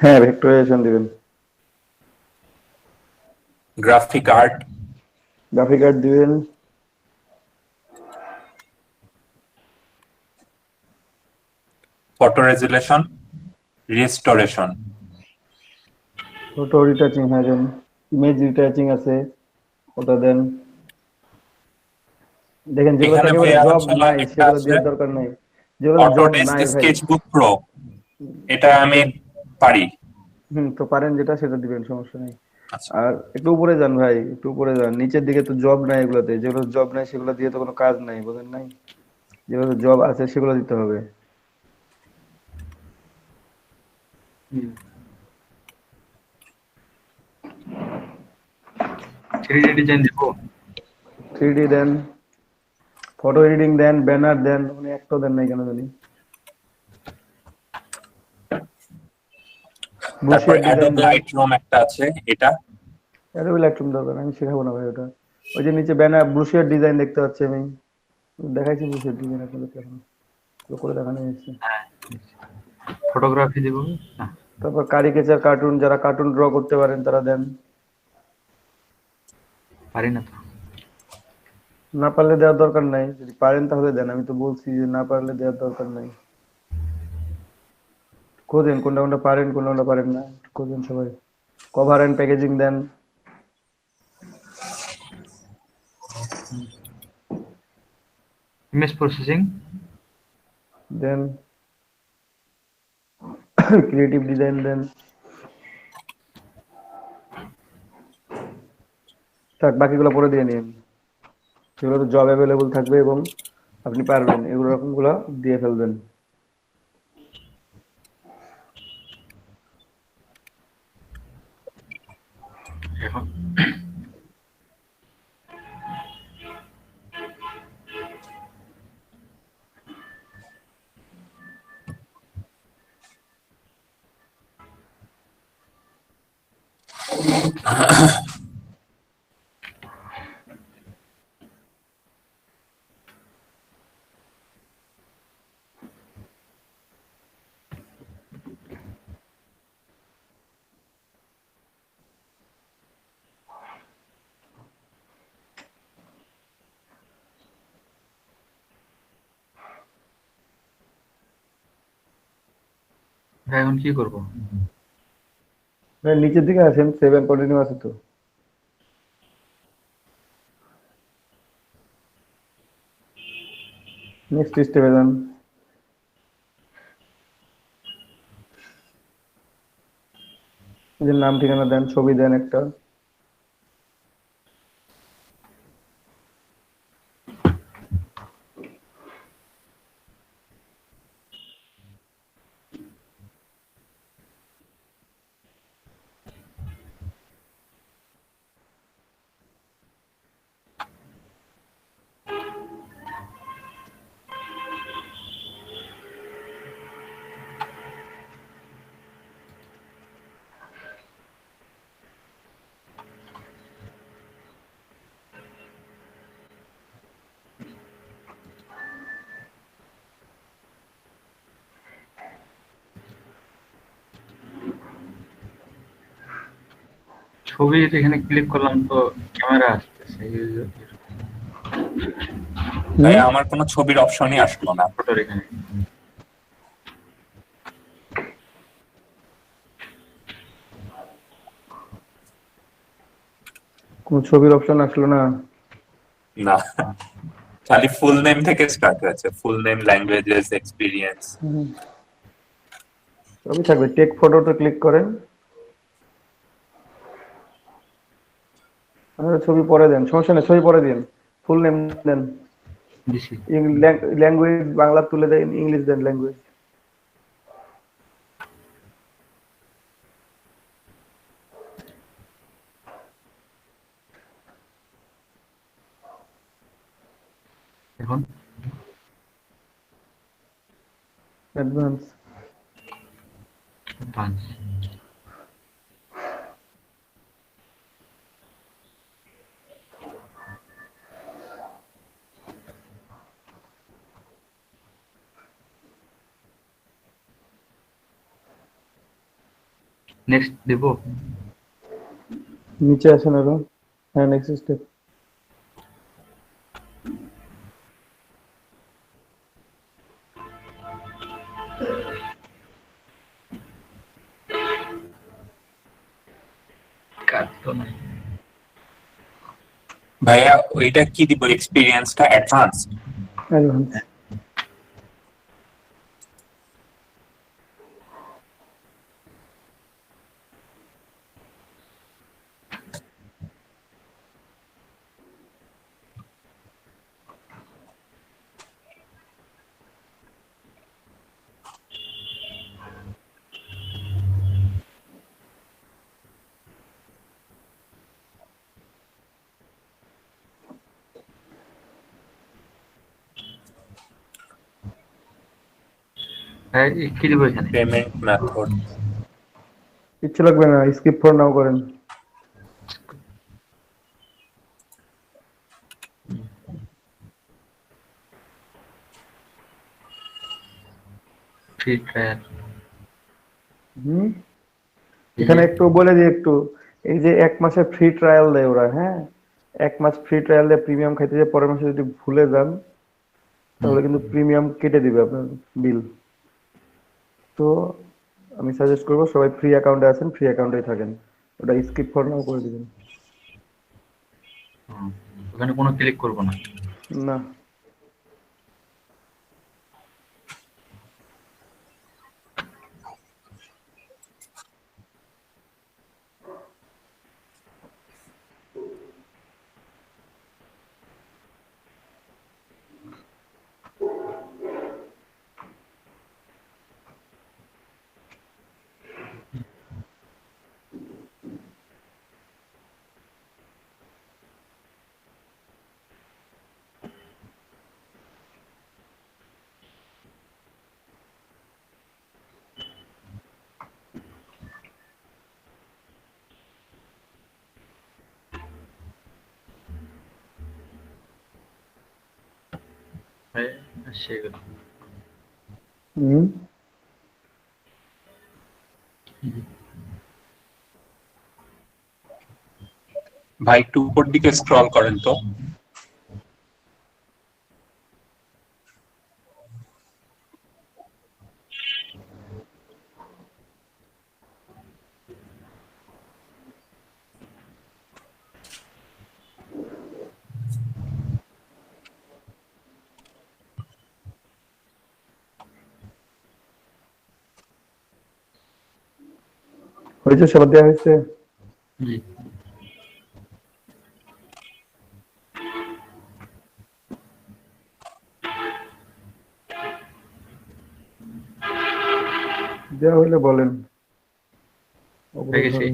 হ্যাঁ, ভেক্টরাইজেশন দিবেন। গ্রাফিক আর্ট গ্রাফিক আর্ট দিবেন। Photo resolution, restoration, photo retouching, হ্যাঁ দেন। ইমেজ রিটাচিং আছে, ওটা দেন। দেখেন যেগুলো এখানে একেবারে ভাইয়া জব আসলে নাই একটা সেগুলো আছে দেওয়ার দরকার নাই। যেগুলো জব অটোডেস্ক নাই ভাই, স্কেচবুক প্রো, এটা আমি পারি। তো পারেন যেটা সেটা দিবেন, সমস্যা নেই। আচ্ছা, আর একটু উপরে যান ভাই, একটু উপরে যান, নিচের দিকে তো জব নাই এগুলোতে, যেগুলো জব নাই সেগুলো দিয়ে তো কোনো কাজ নাই, বুঝেন নাই? যেগুলো জব আছে সেগুলো দিতে হবে। থ্রি ডি ডিজাইন দিব। 3D দেন, ফটো এডিটিং দেন, ব্যানার দেন, মানে একটা দেন নাই কেন জানি। তারপর ব্রুশিয়ার ডিজাইন অ্যাডোব দেন। লাইটরুম একটা আছে, এটা এটা ওই লাইটরুম দরকার, আমি শেখাবো না ভাই ওটা। ওই যে নিচে ব্যানার ব্রুশিয়ার ডিজাইন দেখতে পাচ্ছি আমি, দেখাইছি ব্রুশিয়ার ডিজাইন আপনাদেরকে, এখন করে দেখানো হয়েছে। হ্যাঁ, ফটোগ্রাফি দিব না, তারপর কারিকেচার, কার্টুন, যারা কার্টুন ড্র করতে পারেন তারা দেন। পারি না তো। না পারলে দেওয়ার দরকার নাই, যদি পারেন তাহলে দেন, আমি তো বলছি যে না পারলে দেওয়ার দরকার নাই। খোঁজেন কোনটা কোনটা পারেন, কোনটা কোনটা পারেন না, খোঁজেন সবাই। কভার এন্ড প্যাকেজিং দেন। ইমেজ প্রসেসিং দেন ক্রিয়েটিভ ডিজাইন দেন। থাক, বাকিগুলো পরে দিয়ে নিন, সেগুলো তো জব অ্যাভেলেবল থাকবে এবং আপনি পারবেন, এগুলো রকমগুলো দিয়ে ফেলবেন। এখন এখন কি করব? নিচের দিকে আসেন, সেভ এন্ড কন্টিনিউ আছে তো। নেক্সট স্টেপে যান। নিজের নাম ঠিকানা দেন, ছবি দেন একটা। ছবি এখানে ক্লিক করলাম তো ক্যামেরা আসতেছে। ভাই আমার কোনো ছবির অপশনই আসলো না। ফটোর এখানে কোন ছবির অপশন আসলো না? না, খালি ফুল নেম থেকে স্টার্ট হয়েছে, ফুল নেম, ল্যাঙ্গুয়েজেস, এক্সপিরিয়েন্স। ছবি থাকবে, টেক ফটোতে ক্লিক করেন, ছবি পরে দেন, সমস্যা নেই, ছবি পরে দিন, ফুল নেম দেন, দিছি। ল্যাঙ্গুয়েজ বাংলা তুলে দেন, ইংলিশ দেন, ল্যাঙ্গুয়েজ। এখন অ্যাডভান্স। পাঁচ নেক্সট দেব। নিচে আসেন আরো, হ্যাঁ নেক্সট স্টেপ। কাটতো না। ভাইয়া ওইটা কি দিব, এক্সপিরিয়েন্সটা অ্যাডভান্স? অ্যাডভান্স। হ্যাঁ, কি দিব এখানে? Payment method. কিচ্ছু লাগবে না, স্কিপ ফর নাও করেন। Free trial. এখানে একটু বলে দিই একটু, এই যে 1 মাসের ফ্রি ট্রায়াল দেয় ওরা, হ্যাঁ 1 মাস ফ্রি ট্রায়াল দিয়ে প্রিমিয়াম খাইতে, যে পরের মাসে যদি ভুলে যান তাহলে কিন্তু প্রিমিয়াম কেটে দিবে আপনার বিল। তো আমি সাজেস্ট করবো সবাই ফ্রি অ্যাকাউন্টে আছেন, ফ্রি অ্যাকাউন্টেই থাকেন, ওটা স্কিপ ফর নাও করে দিবেন। ওখানে কোনো ক্লিক করব না। না, হ্যাঁ, সেগুলো ভাই একটু উপর দিকে স্ক্রল করেন তো। হয়েছে, সবার দেওয়া হয়েছে। জি। দেওয়া হইলে বলেন। হয়ে গেছে।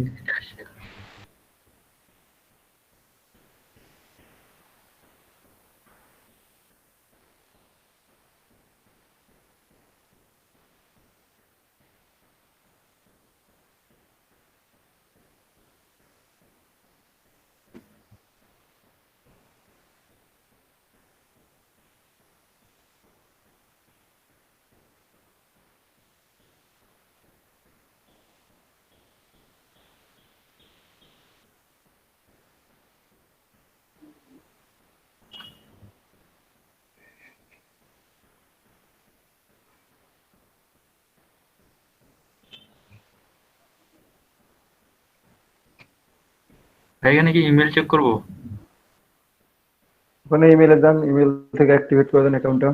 এখানে কি ইমেল চেক করবো? ওখানে ইমেলে যান, ইমেল থেকে অ্যাক্টিভেট করে দেন অ্যাকাউন্টটা।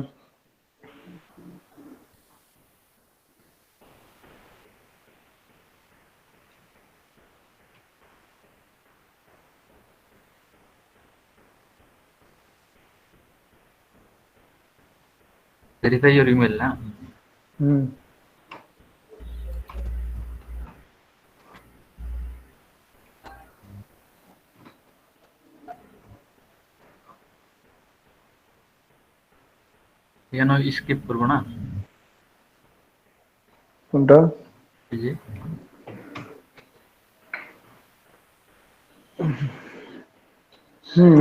ভেরিফাই ইওর ইমেল না? হুম। এখানে স্কিপ করবো না? কোনটা? এই যে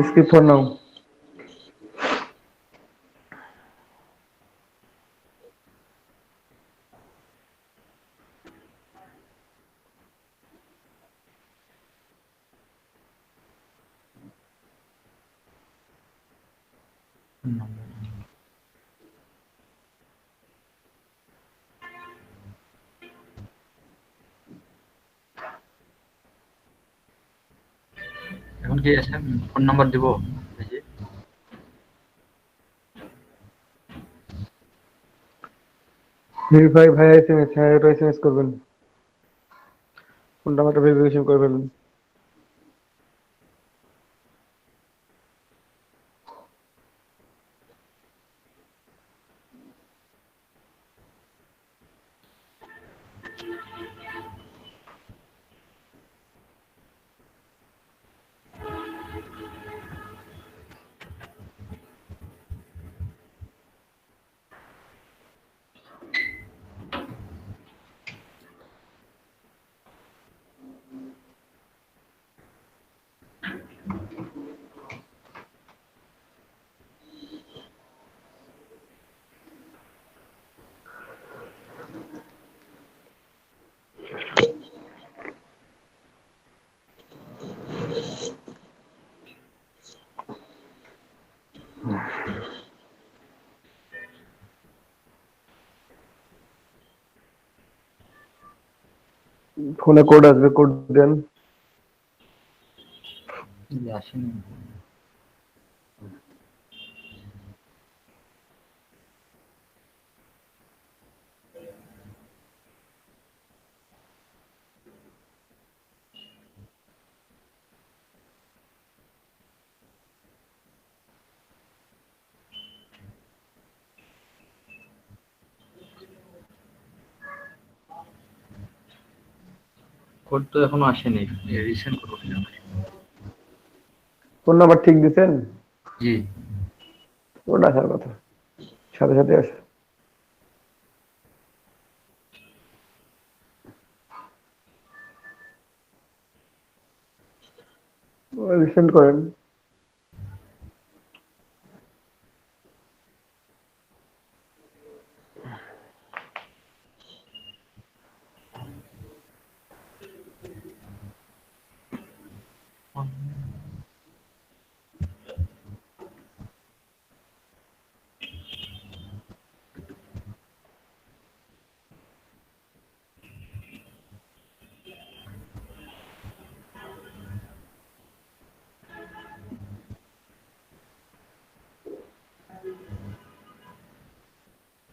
স্কিপ ফর নাও। এখন কি ফোন নাম্বার দিব? এই যে ভেরিফাই ভাই এসএমএস, হ্যাঁ এটা এসএমএস করবেন। ফোন নাম্বারটা ভেরিফিকেশন করে ফেলুন। ফোনে কোড আসবে, কোড দেন। আসেনি। কোড তো এখনো আসেনি, রিসেন্ড করবো কিভাবে? ফোন নাম্বার ঠিক দিছেন? জি। কোড আসার কথা, সাথে সাথে আসে। রিসেন্ড করেন।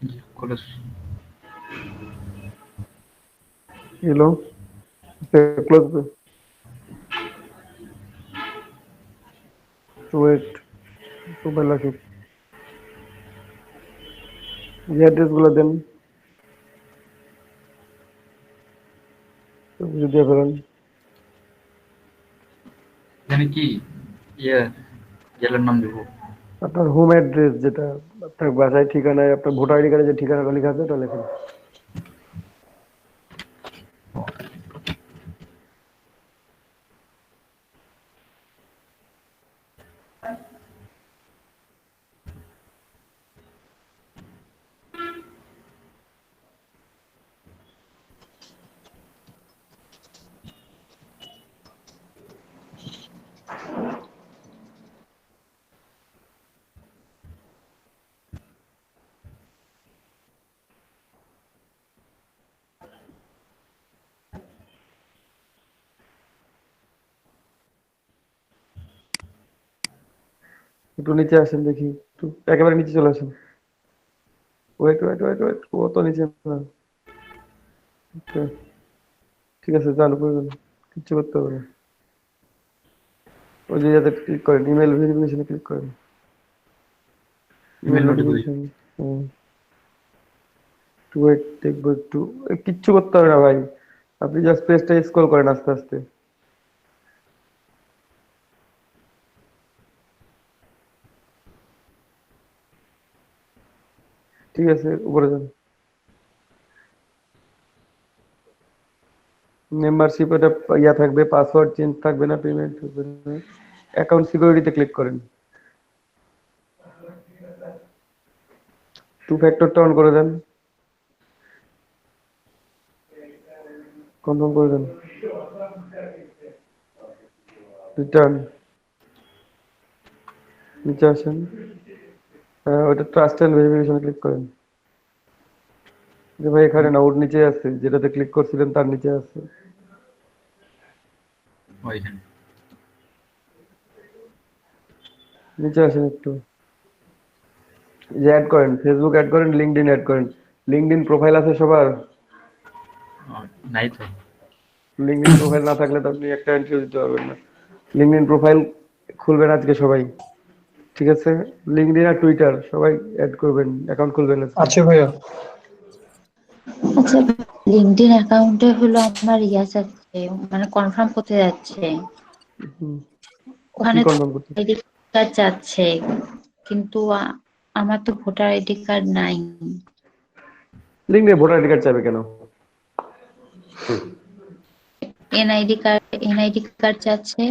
জি, college. Hello, close to wait, profile আসুক। যে অ্যাড্রেস গুলো দেন সবকিছু দিয়ে ফেলেন। এখানে কি ইয়ে জেলার নাম দেবো? আপনার হোম অ্যাড্রেস, যেটা আপনার বাসায় ঠিকানায়, আপনার ভোটার আইডি কার্ডে যে ঠিকানাটা লেখা আছে ওটা লেখেন। একটু নিচে আসেন দেখি, একটু একেবারে নিচে চলে আসেন। ওয়েট ওয়েট ওয়েট ওয়েট, ও তো নিচে না। Okay, ঠিক আছে, চালু করে দেন, কিচ্ছু করতে হবে না। ওই যে যাতে ক্লিক করেন, ইমেল ভেরিফিকেশনে ক্লিক করেন, ইমেল ইমেল নোটিফিকেশন। নোটিফিকেশন। একটু ওয়েট দেখবো একটু। কিচ্ছু করতে হবে না ভাই, আপনি জাস্ট পেজটা স্ক্রল করেন আস্তে আস্তে। ঠিক আছে, উপরে যান। মেম্বারশিপ এটা ইয়া থাকবে, পাসওয়ার্ড চেঞ্জ থাকবে না, পেমেন্ট থাকবে না। অ্যাকাউন্ট সিকিউরিটিতে ক্লিক করেন, টু ফ্যাক্টরটা অন করে দেন, কনফার্ম করে দেন, রিটার্ন। নিচে আসেন, ওটা ট্রাস্ট এন্ড ভেরিফিকেশনে ক্লিক করেন। যে ভাই এখানে না, ওর নিচে আছে, যেটাতে ক্লিক করছিলেন তার নিচে আছে। ওইখানে। নিচে আসেন একটু, যে অ্যাড করেন, ফেসবুক অ্যাড করেন, লিঙ্কডইন অ্যাড করেন। লিঙ্কডইন প্রোফাইল আছে সবার? ও, নাই তো। লিঙ্কডইন প্রোফাইল না থাকলে তো আপনি একটা এন্ট্রি দিতে পারবেন না। লিঙ্কডইন প্রোফাইল খুলবেন আজকে সবাই, ঠিক আছে? লিঙ্কডইন আর টুইটার সবাই অ্যাড করবেন, অ্যাকাউন্ট খুলবেন আজকে। আচ্ছা ভাইয়া। আচ্ছা, লিঙ্কডইন অ্যাকাউন্টে হলো আমার ইয়া যাচ্ছে, মানে কনফার্ম করতে যাচ্ছে, হুম, কি ওখানে তো কনফার্ম করতে? আইডি কার্ড যাচ্ছে, কিন্তু আমার তো ভোটার আইডি কার্ড নাই। লিঙ্কডইনে ভোটার আইডি কার্ড চাইবে কেন? এনআইডি কার্ড যাচ্ছে,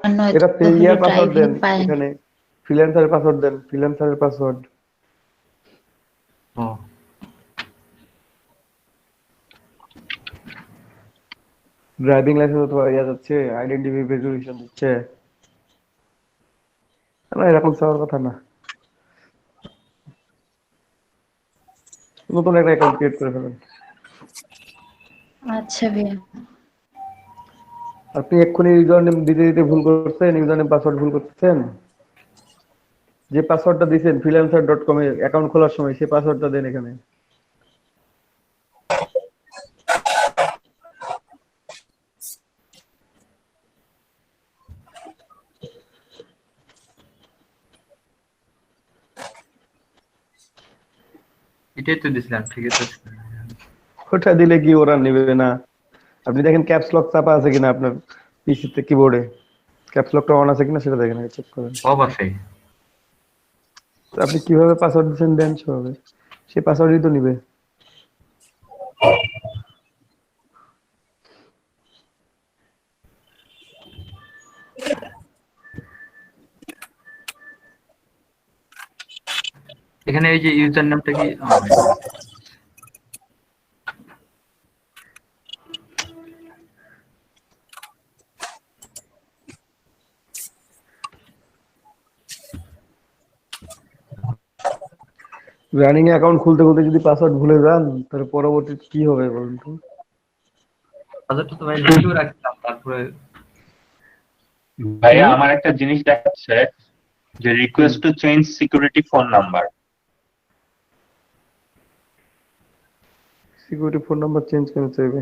আর এটা নয়তো হলো ইয়ার পাসওয়ার্ড ড্রাইভিং দেন, পায়। এখানে ফ্রিল্যান্সারের পাসওয়ার্ড দেন, ফ্রিল্যান্সারের পাসওয়ার্ড। ও, ড্রাইভিং লাইসেন্স অথবা ইয়া যাচ্ছে, আইডেন্টিটি ভেরিফিকেশন দিচ্ছে না, এরকম চাওয়ার কথা না। নতুন একটা অ্যাকাউন্ট ক্রিয়েট করে ফেলেন। আচ্ছা ভাইয়া। আপনি এক্ষুনি ইউজার নেম দিতে দিতে ভুল করছেন, ইউজার নেম পাসওয়ার্ড ভুল করছেন। যে পাসওয়ার্ডটা দিয়েছেন freelancer.com এ অ্যাকাউন্ট খোলার সময়, সেই পাসওয়ার্ডটা দেন এখানে। এটাই তো দিছিলাম, ঠিক আছে। ওটা দিলে কি ওরা নেবে না? আপনি দেখেন ক্যাপস লক চাপা আছে কিনা আপনার পিসিতে, কিবোর্ডে ক্যাপস লকটা অন আছে কিনা সেটা দেখেন, চেক করেন। সব আছে। তো আপনি কিভাবে পাসওয়ার্ড দিচ্ছেন দেন সেভাবে, সেই পাসওয়ার্ডই তো নিবে। এখানে এই যে ইউজার নামটা কি? রানিং অ্যাকাউন্ট খুলতে খুলতে যদি পাসওয়ার্ড ভুলে যান, তাহলে পরবর্তীতে কি হবে বলুন তো? হাজারটা তো ভাই লিখেও রাখতাম, তারপরে ভাইয়া আমার একটা জিনিস দেখাচ্ছে যে request to change security phone number. Security phone number change করে চাইবে?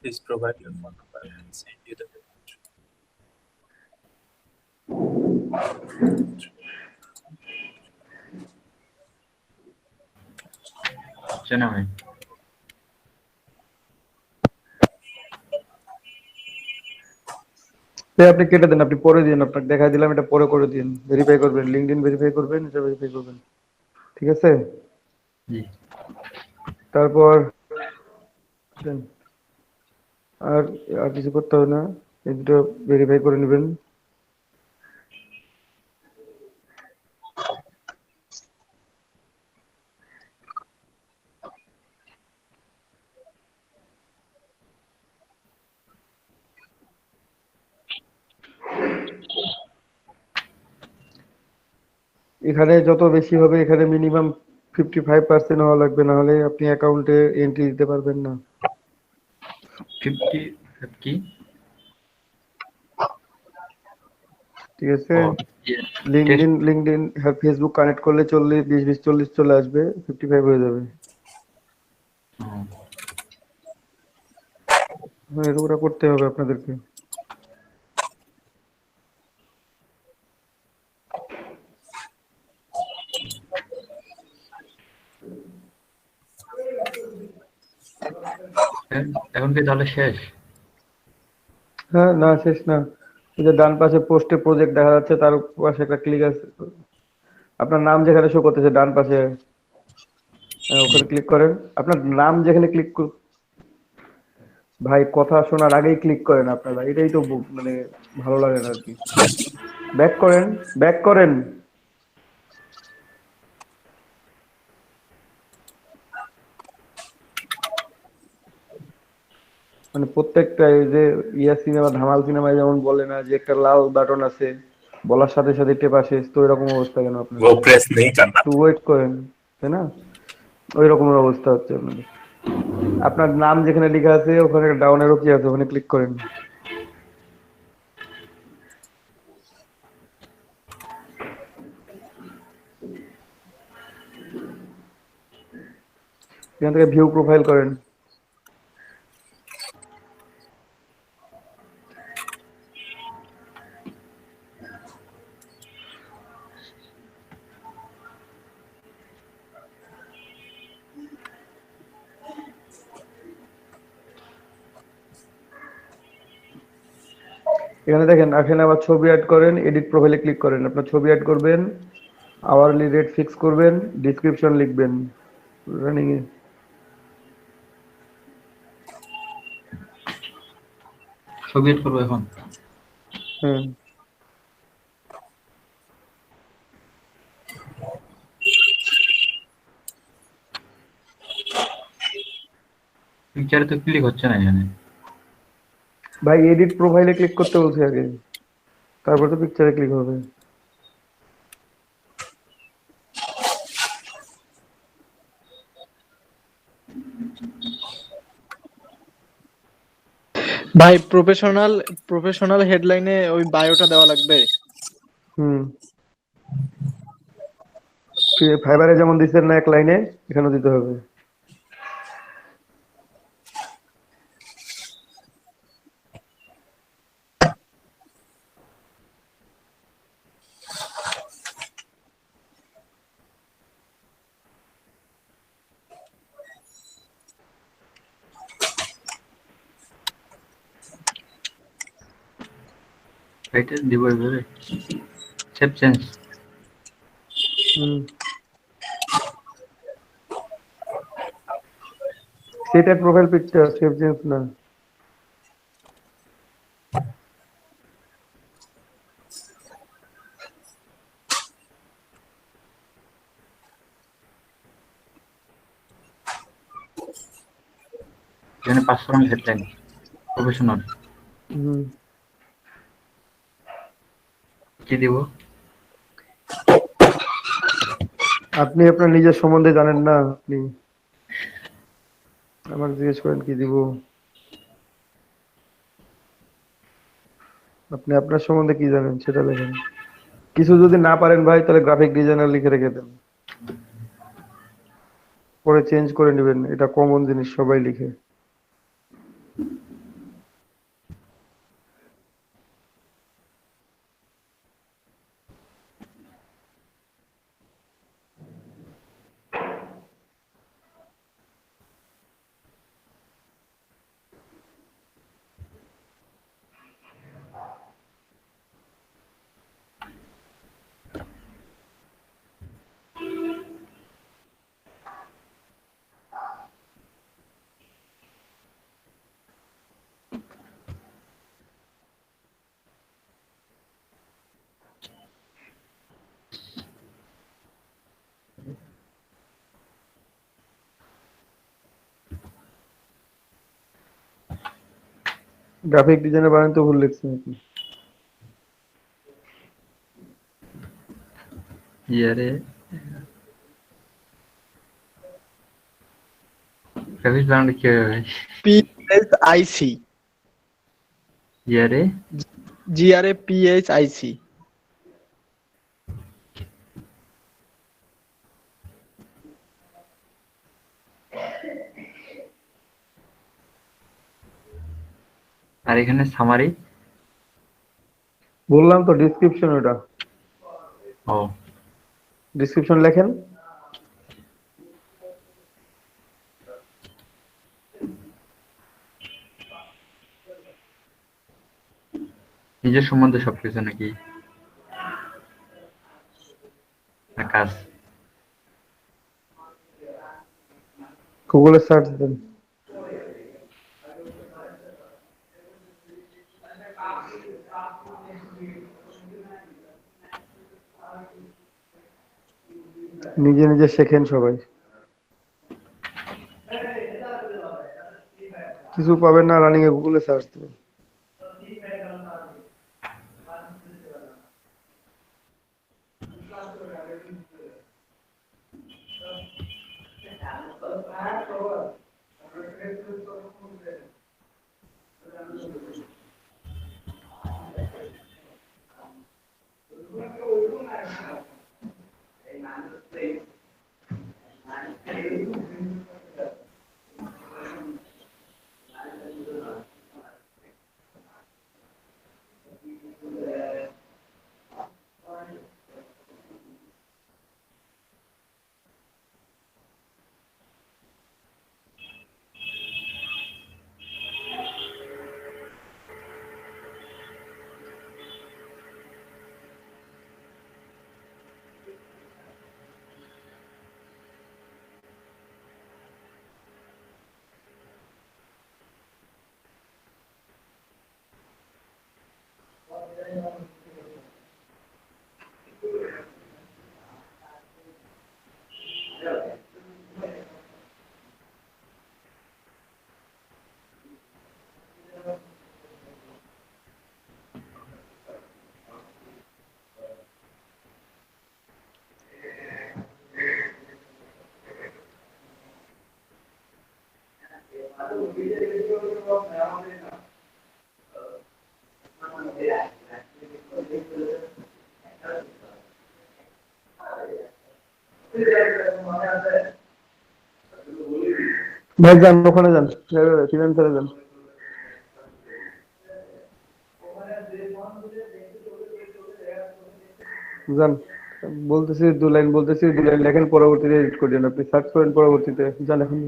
Please provide your phone number and send you the payment. হচ্ছে না ভাই। আপনি কেটে দেন, আপনি পরে দিন, আপনাকে দেখাই দিলাম, এটা পরে করে দিন। ভেরিফাই করবেন, লিঙ্কডইন ভেরিফাই করবেন, এটা ভেরিফাই করবেন, ঠিক আছে? জি। তারপর আর আর কিছু করতে হবে না, এই দুটো ভেরিফাই করে নেবেন। এখানে যত বেশি হবে, এখানে মিনিমাম 55% হওয়া লাগবে, না হলে আপনি অ্যাকাউন্টে এন্ট্রি দিতে পারবেন না। 55 কি? ঠিক আছে, ও ইয়ে টেস্ট। লিঙ্কডইন ফেসবুক কানেক্ট করলে 40 চলে আসবে, 55 হয়ে যাবে। হ্যাঁ, এরকম করতে হবে আপনাদেরকে। এখন কি তাহলে শেষ? হ্যাঁ, না শেষ না। এই যে ডান পাশে পোস্টে প্রজেক্ট দেখা যাচ্ছে, তার পাশে একটা ক্লিক আছে, আপনার নাম যেখানে শো করতেছে ডান পাশে, ওখানে ক্লিক করেন। আপনার নাম যেখানে ভাই কথা শোনার আগেই ক্লিক করেন আপনারা, এটাই তো মানে ভালো লাগে না আর কি। ব্যাক করেন, ব্যাক করেন। মানে প্রত্যেকটা এই যে সিনেমা, ধামাল সিনেমায় যেমন বলে না যে একটা লাল বাটন আছে, বলার সাথে সাথে টেপা শেষ, তো এরকম অবস্থা কেন वो আপনাদের? प्रेस नहीं करना। একটু ওয়েট করেন, তাই না? ওই রকমের অবস্থা হচ্ছে আপনাদের। আপনার নাম যেখানে লেখা আছে ওখানে ডাউন অ্যারো কি আছে, ওখানে ক্লিক করেন। এখান থেকে ভিউ প্রোফাইল করেন। এখানে দেখেন, এখানে আবার ছবি অ্যাড করেন, এডিট প্রোফাইলে ক্লিক করেন, আপনার ছবি অ্যাড করবেন, আওয়ারলি রেট ফিক্স করবেন, ডিসক্রিপশন লিখবেন রানিং এ। ছবি এড করবো এখন? হ্যাঁ, পিকচারে তো ক্লিক হচ্ছে না এখানে। ভাই এডিট প্রোফাইলে ক্লিক করতে বলছি আগে, তারপর তো পিকচারে ক্লিক হবে। ভাই প্রফেশনাল হেডলাইনে ওই বায়োটা দেওয়া লাগবে। হুম, ফাইবারে যেমন দিচ্ছেন না এক লাইনে, এখানেও দিতে হবে। এটা দিব এভাবে, সেভ চেঞ্জ। হুম, সেটা প্রোফাইল পিকচার, সেভ চেঞ্জ না। এখানে পার্সোনাল হেডলাইন, প্রফেশনাল হুম, কি দিব? আপনি আপনার নিজের সম্বন্ধে জানেন না, আপনি আমার জিজ্ঞেস করেন কি দিব। আপনি আপনার সম্বন্ধে কি জানেন সেটা লেখেন। কিছু যদি না পারেন ভাই, তাহলে গ্রাফিক ডিজাইনার লিখে রেখে দেন, পরে চেঞ্জ করে নেবেন, এটা কমন জিনিস, সবাই লিখে। গ্রাফিক ডিজাইনার বানান তো ভুল লিখছেন আপনি। ইয়ারে গ্রাফিক্স বানানো কি হবে? পি GRAPHIC ইয়ারে GRAPHIC আর এখানে সামারি। বললাম তো ডিসক্রিপশন, ওটা ও ডিসক্রিপশন লেখেন। নিজের সম্বন্ধে সবকিছু নাকি না কাজ? গুগলে সার্চ দেন। নিজে নিজে শেখেন সবাই, কিছু পাবেন না রানিং এ গুগলে সার্চ দেবেন। ভাই যান, ওখানে যান, ফ্রিল্যান্সারে যান। যান, বলতেছি 2 লাইন বলতেছি, 2 লাইন লেখেন, পরবর্তীতে এডিট করে দেন। আপনি সার্চ করেন পরবর্তীতে। যান এখন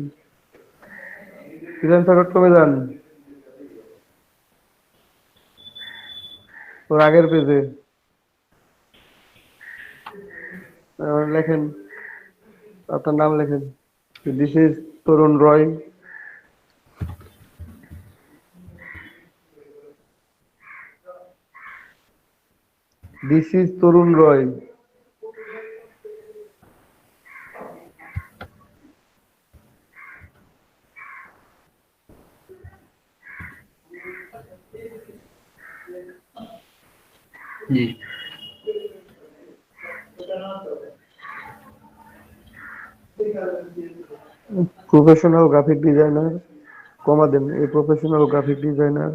freelancer.com-এ যান, ওর আগের পেজে লেখেন, আপনার নাম লেখেন। This is Tarun Roy. This is Tarun Roy. জি প্রফেশনাল গ্রাফিক ডিজাইনার, কমা দেন, এই professional graphic designer.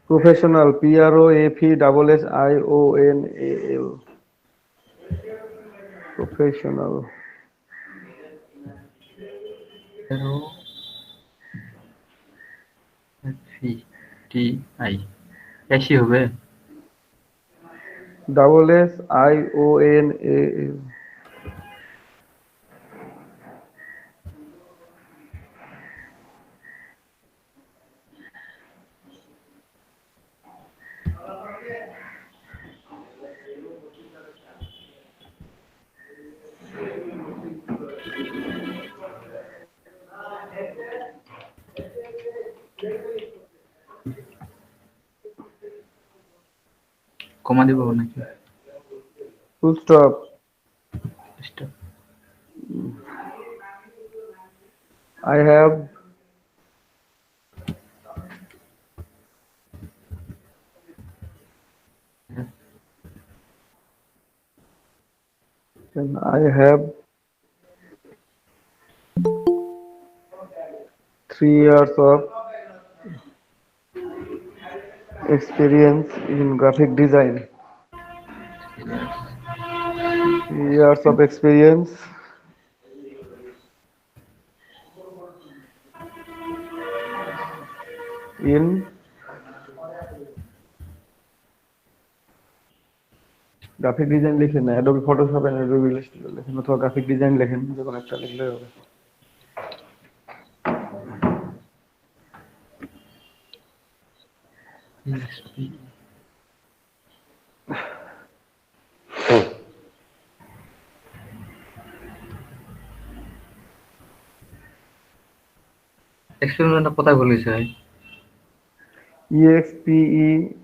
Professional, PROFESSIONAL, professional. FETI এসি হবে। SSIONAL। কমা দিব নাকি full stop. Stop. I have then I have 3 years of experience in graphic design. 3 years of experience in graphic design লিখেন না, Adobe Photoshop and Adobe Illustrator লেখেন অথবা graphic design লেখেন, যে কোনো একটা লিখলে হবে। EXP. এক্সপেরিমেন্টটা কোথায় বলেছে ভাই? EXPERIENCE